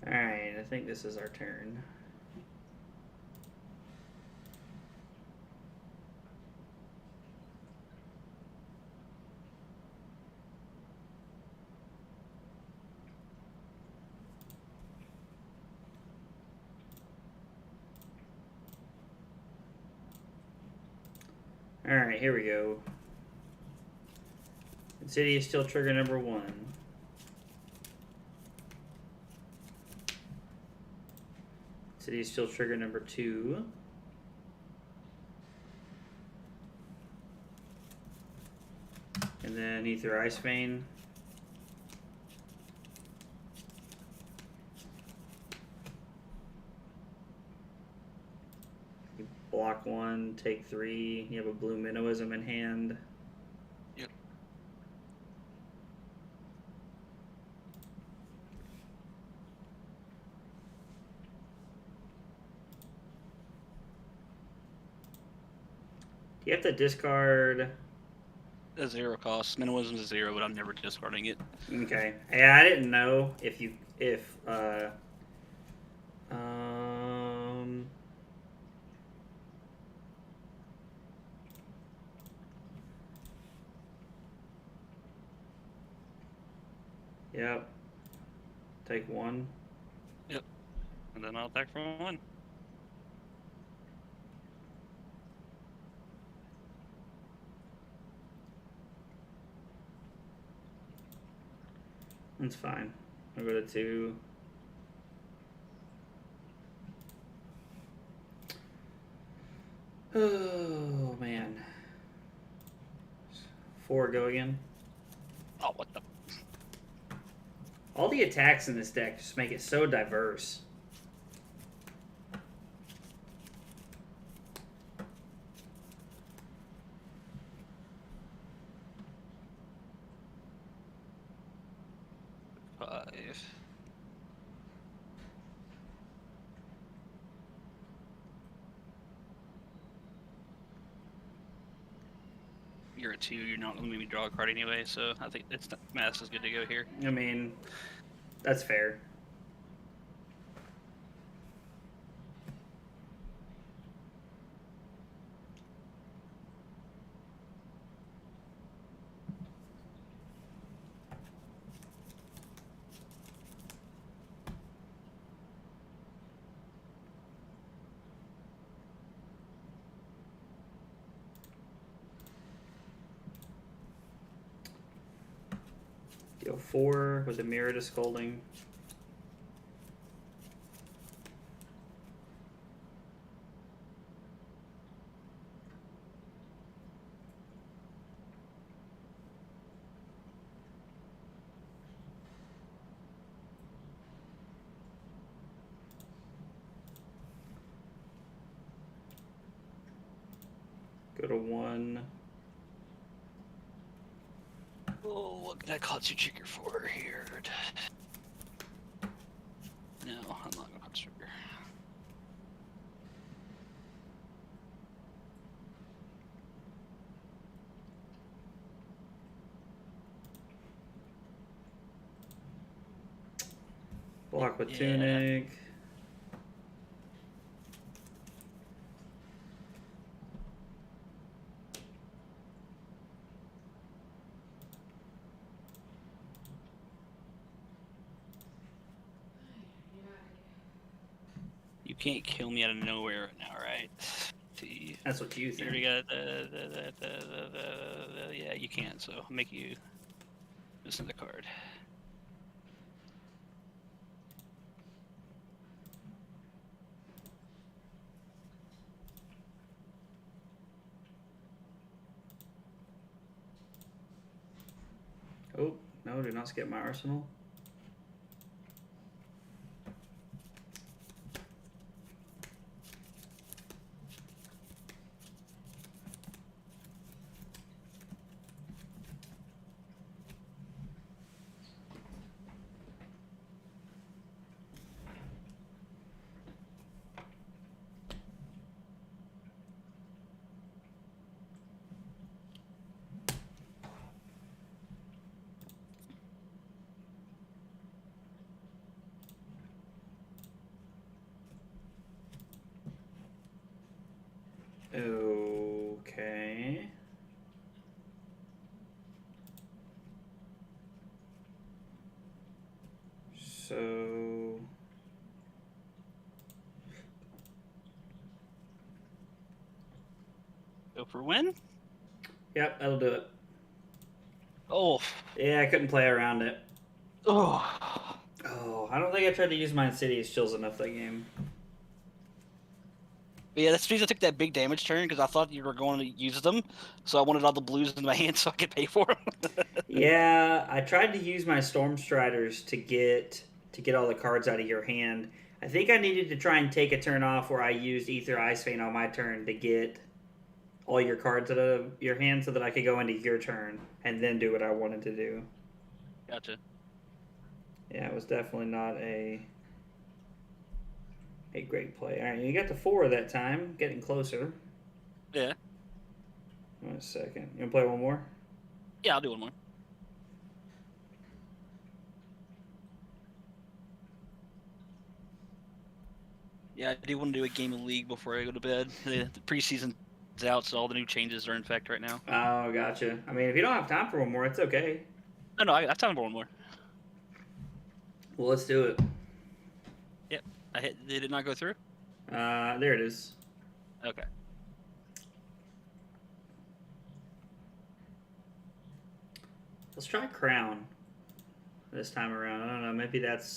Alright, I think this is our turn. Alright, here we go. Insidious still trigger number 1. Insidious still trigger number 2. And then Ether Ice Vein. You block 1, take 3. You have a blue Minnowism in hand. Yep. You have to discard. A 0 cost. Minimalism is 0, but I'm never discarding it. Okay. Yeah, I didn't know if Yep. Take 1. Yep. And then I'll attack for 1. That's fine. I'll go to 2. Oh man. 4 go again. Oh, what the? All the attacks in this deck just make it so diverse. You're a 2, you're not going to make me draw a card anyway, so I think it's Mass is good to go here. I mean, that's fair. Deal 4 with a Mirror to Scolding. Go to 1. Oh, what can I call you trigger for here? No, I'm not going to call trigger. Block with Yeah. Tunic. You can't kill me out of nowhere right now, right? See, That's what you you think. already got yeah, you can't, so I'll make you. This is the card. Oh, no, do not skip my arsenal. Okay. So Go for win. yep, that'll do it. Oh. Yeah, I couldn't play around it. Oh. Oh, I don't think I tried to use my Insidious Chills enough that game. But yeah, that's the reason I took that big damage turn, because I thought you were going to use them, so I wanted all the blues in my hand so I could pay for them. Yeah, I tried to use my Storm Striders to get all the cards out of your hand. I think I needed to try and take a turn off where I used Ether Ice Vein on my turn to get all your cards out of your hand so that I could go into your turn and then do what I wanted to do. Gotcha. Yeah, it was definitely not a great play. All right, you got to 4 that time, getting closer. Yeah. 1 second. You want to play one more? Yeah, I'll do one more. Yeah, I do want to do a game of League before I go to bed. The preseason's out, so all the new changes are in effect right now. Oh, gotcha. I mean, if you don't have time for one more, it's okay. No, I have time for one more. Well, let's do it. Yep. Did it not go through? There it is. Okay. Let's try Crown this time around. I don't know.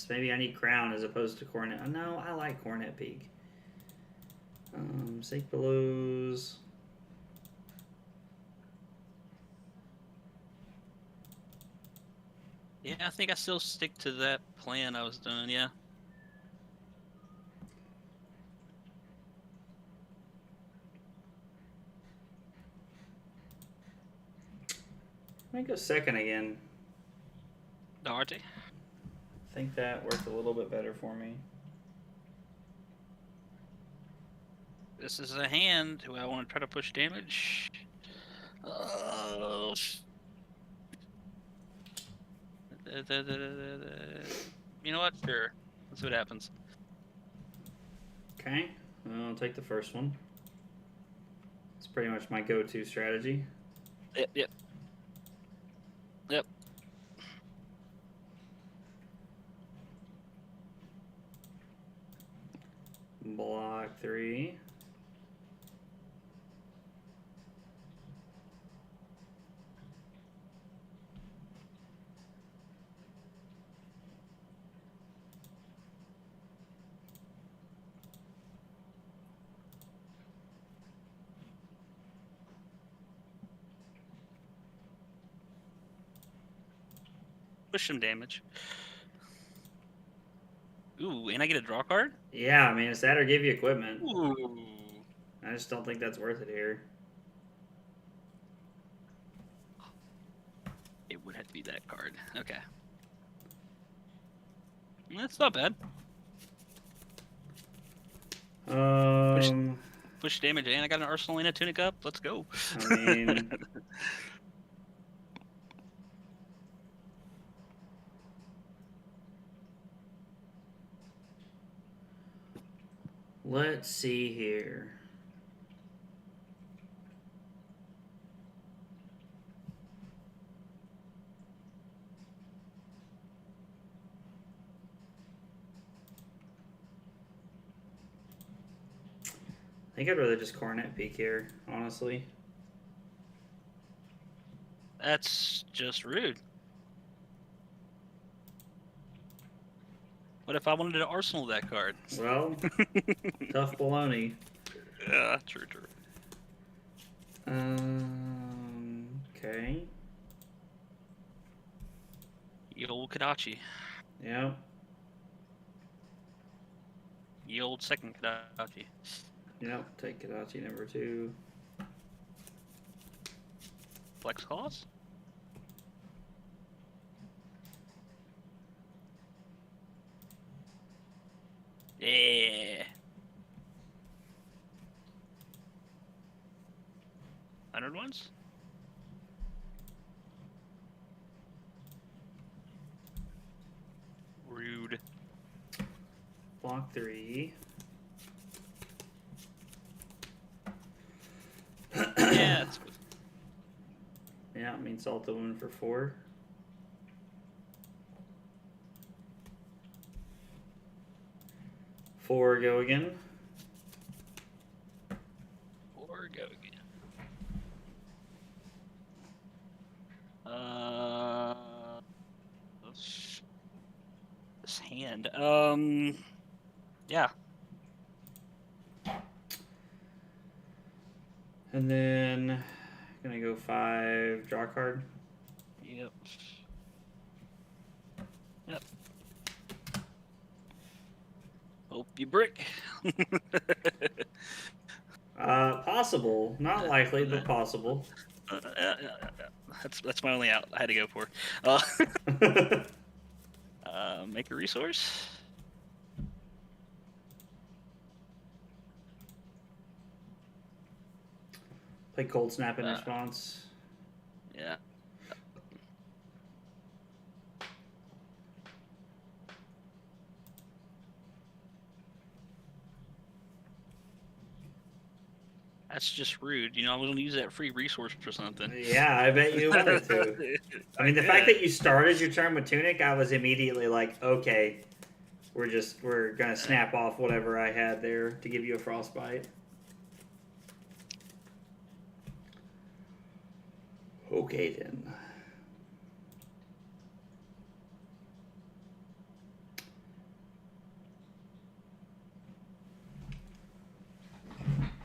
Maybe I need Crown as opposed to Cornet. Oh, no, I like Cornet Peak. Sake Belows. Yeah, I think I still stick to that plan I was doing, yeah. Let me go second again. Doherty. I think that worked a little bit better for me. This is a hand. Do I want to try to push damage? You know what? Sure. Let's see what happens. Okay, I'll take the first one. It's pretty much my go-to strategy. Yep. Block 3. Push some damage. Ooh, and I get a draw card? Yeah, I mean, it's that or give you equipment. Ooh. I just don't think that's worth it here. It would have to be that card. Okay. That's not bad. Push damage, and I got an Arsenal and a Tunic up. Let's go. I mean... Let's see here. I think I'd rather just Cornet Peak here, honestly. That's just rude. What if I wanted to arsenal that card? Well, tough baloney. Yeah, true, true. Okay. Ye old Kadachi. Yep. Ye old second Kadachi. Yep. Take Kadachi number 2. Flex clause? Yeah. 100 ones? Rude. Block 3. Yeah, that's good. Yeah, it means salt the wound for 4. Four, go again. Or go again. This hand. Yeah. And then gonna go 5, draw card. Yep. Yep. Hope you brick. Possible. Not likely, but possible. That's my only out. I had to go for. Make a resource. Play Cold Snap in response. Yeah. That's just rude. You know, I was going to use that free resource for something. Yeah, I bet you wanted to. I mean, the fact that you started your turn with Tunic, I was immediately like, okay, we're gonna snap off whatever I had there to give you a frostbite. Okay then.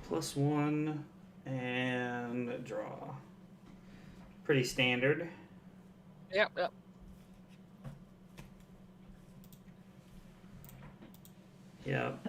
+1 and draw. Pretty standard. Yep, yep. Yep.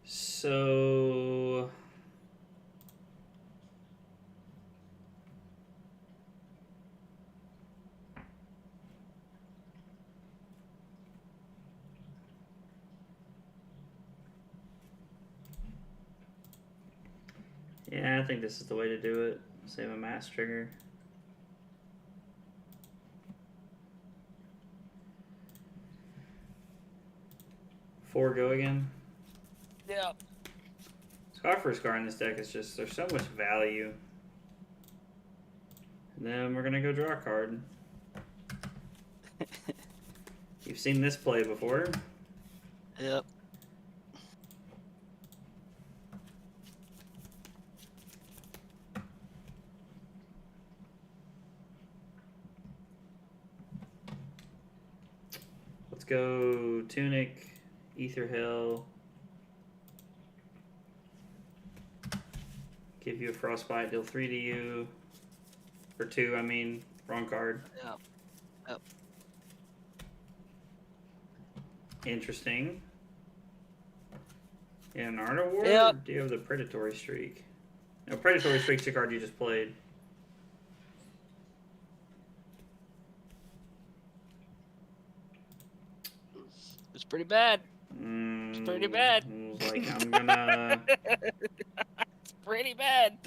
So yeah, I think this is the way to do it. Save a mass trigger. Four, go again. Yeah. Our first card in this deck is just, there's so much value. And then we're gonna go draw a card. You've seen this play before. Yep. Let's go Tunic, Ether Hill. Give you a frostbite, deal 3 to you. Or 2, I mean. Wrong card. Yep. Yep. Interesting. In Art of War? Yep. Or do you have the Predatory Streak? No, Predatory Streak's the card you just played. It's pretty bad. It's pretty bad. I was like, I'm gonna... It's pretty bad.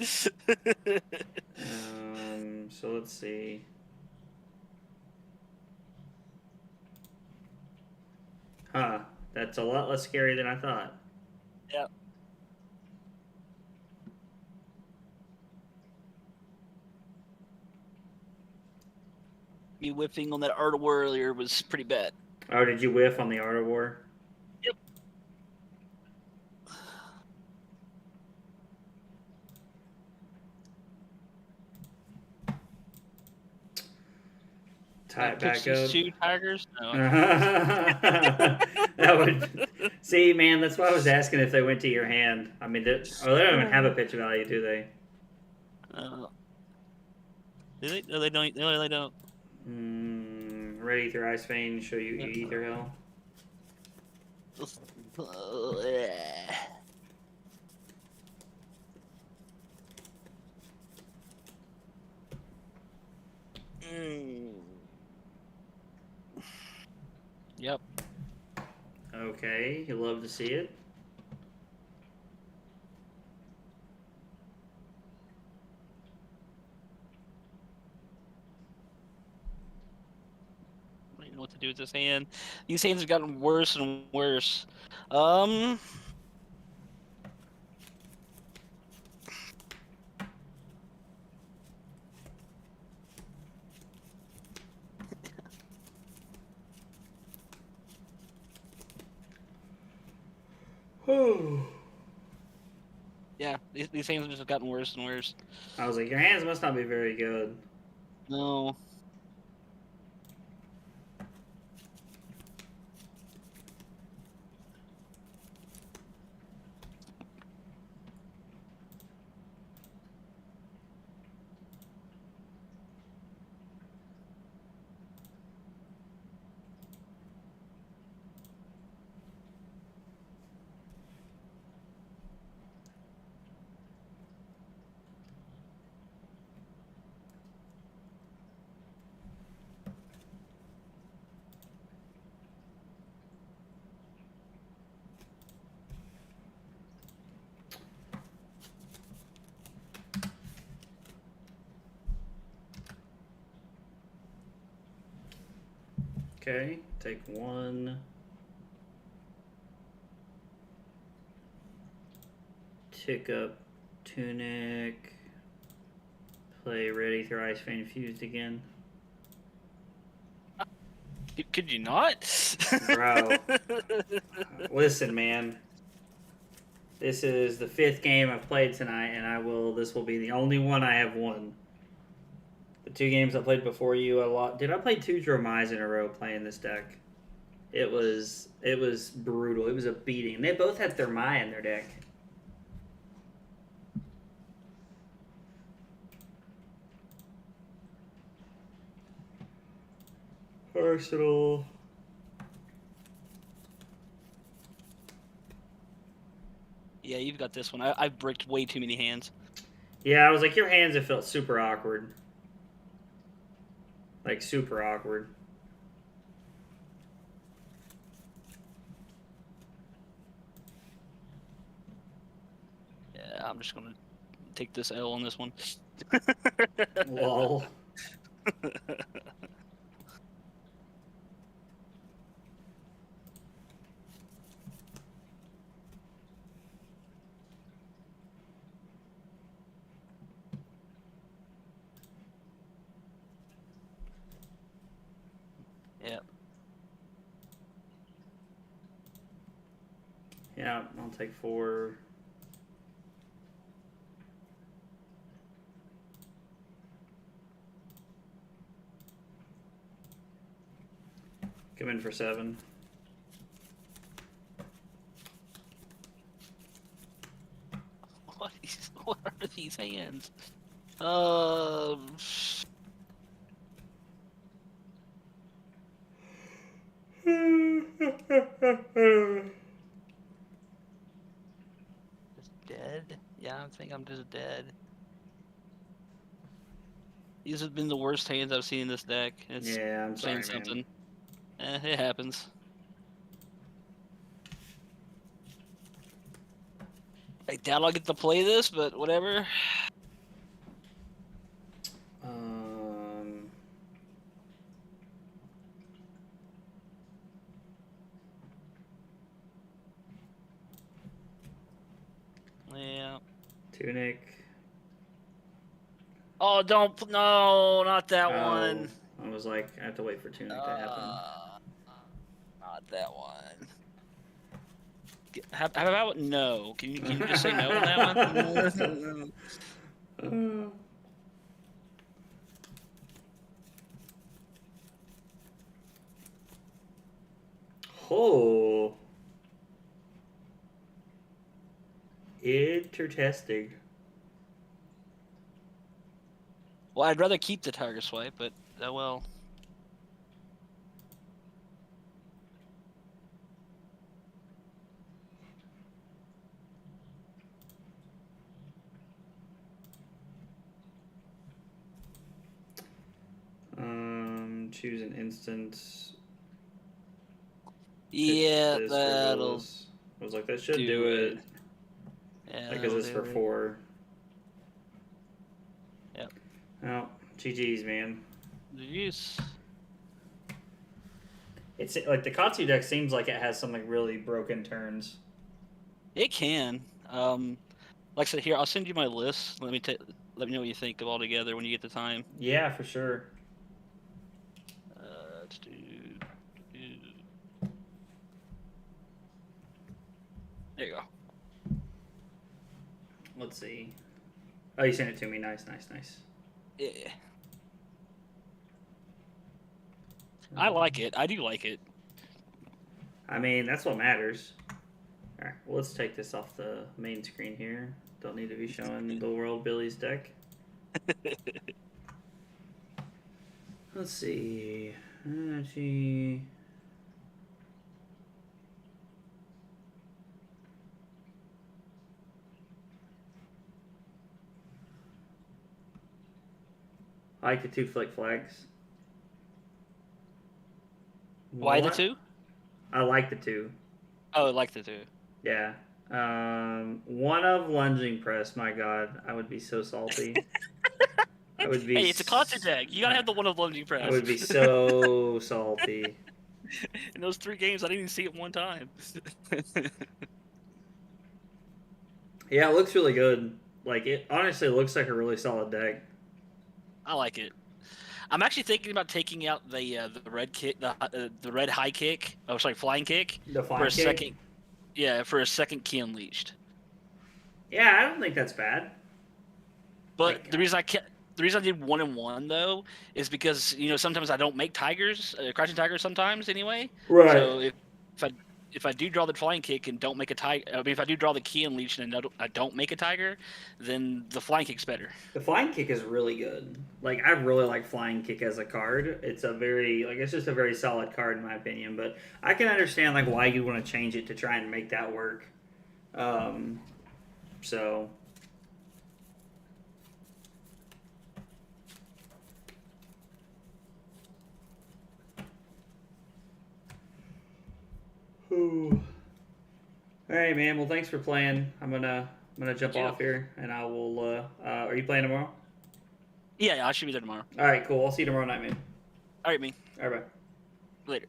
So let's see. Huh. That's a lot less scary than I thought. Yeah. Me whiffing on that Art of War earlier was pretty bad. Oh, did you whiff on the Art of War? Yep. Tie it back Pitch these up. 2 tigers. No. That would see, man. That's why I was asking if they went to your hand. I mean, they don't even have a pitch value, do they? Do they? No, they don't. No, they don't. Ready through Ice Vein, show you Ether Hill. Yep. Okay, you love to see it. I don't know what to do with this hand. These hands have gotten worse and worse. Yeah, these hands have just gotten worse and worse. I was like, your hands must not be very good. No. Okay, take one. Tick up Tunic. Play Ready through Ice Vein Fused again. Could you not? Bro. Listen, man. This is the 5th game I've played tonight, and this will be the only one I have won. The 2 games I played before you, did I play 2 Dromais in a row playing this deck? It was brutal. It was a beating. They both had Thermai in their deck. Arsenal. Yeah, you've got this one. I've bricked way too many hands. Yeah, I was like, your hands have felt super awkward. Like, super awkward. Yeah, I'm just gonna take this L on this one. Lol. Yep. Yeah, I'll take 4. Come in for 7. What are these hands? Just dead? Yeah, I think I'm just dead. These have been the worst hands I've seen in this deck. It's Yeah, I'm sorry, saying something. man. It happens. I doubt I'll get to play this, but whatever. Yeah. Tunic. Oh, no, not that Oh, one. I was like, I have to wait for Tunic to happen. Not that one. How about no? Can you just say no on that one? Oh. Interesting. Well, I'd rather keep the Tiger Swipe, but oh well. Choose an instance. Yeah, This that'll regardless. I was like, that should do it. Yeah, Because it's for 4. Yep. Oh, GG's, man. Jeez. It's like the Katsu deck seems like it has some like really broken turns. It can. Like I said, here I'll send you my list. Let me know what you think of all together when you get the time. Yeah, for sure. Let's do. There you go. Let's see. Oh, you sent it to me. Nice. Yeah. I like it. I do like it. I mean, that's what matters. All right, well, let's take this off the main screen here. Don't need to be showing the world Billy's deck. Let's see. I like the 2 flick flags. Why the What? 2? I like the 2. Oh, I like the 2. Yeah. One of lunging press. My God, I would be so salty. I would be. Hey, it's a concert deck. You gotta have the one of lunging press. I would be so salty. In those 3 games, I didn't even see it one time. Yeah, it looks really good. Like, it honestly looks like a really solid deck. I like it. I'm actually thinking about taking out the red kick, the red high kick. Oh, sorry, flying kick. The flying for a kick? second. Yeah, for a second key unleashed. Yeah, I don't think that's bad. But Like, the reason I did 1-1 though is because sometimes I don't make tigers, crouching tigers sometimes anyway. Right. So if I do draw the flying kick and don't make a tiger, I mean if I do draw the key unleashed and I don't make a tiger, then the flying kick's better. The flying kick is really good. Like, I really like flying kick as a card. It's it's just a very solid card in my opinion. But I can understand like why you want to change it to try and make that work. So. Ooh. All right, man. Well, thanks for playing. I'm gonna jump off here, and I will. Are you playing tomorrow? Yeah, I should be there tomorrow. All right, cool. I'll see you tomorrow night, man. All right, me. All right, bye. Later.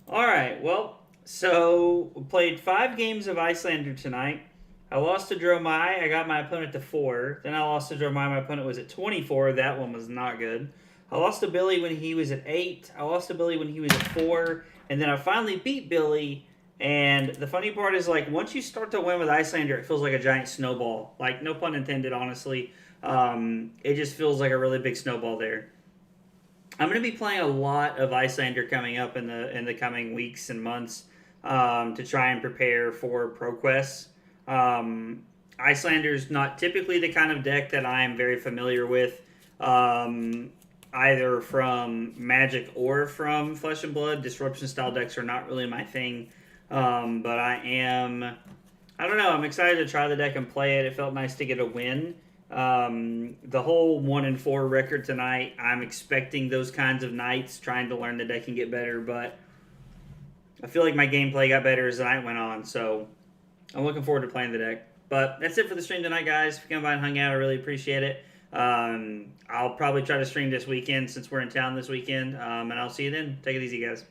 All right. Well, so we played 5 games of Iyslander tonight. I lost to Dromai. I got my opponent to 4. Then I lost to Dromai. My opponent was at 24. That one was not good. I lost to Billy when he was at 8. I lost to Billy when he was at 4. And then I finally beat Billy. And the funny part is, like, once you start to win with Iyslander, it feels like a giant snowball. Like, no pun intended, honestly. It just feels like a really big snowball there. I'm going to be playing a lot of Iyslander coming up in the coming weeks and months to try and prepare for ProQuest. Iyslander's not typically the kind of deck that I am very familiar with, either from Magic or from Flesh and Blood. Disruption style decks are not really my thing, but I don't know, I'm excited to try the deck and play it. It felt nice to get a win. The whole 1-4 record tonight, I'm expecting those kinds of nights, trying to learn the deck and get better, but I feel like my gameplay got better as the night went on, so I'm looking forward to playing the deck. But that's it for the stream tonight, guys. If you come by and hung out, I really appreciate it. I'll probably try to stream this weekend since we're in town this weekend, and I'll see you then. Take it easy, guys.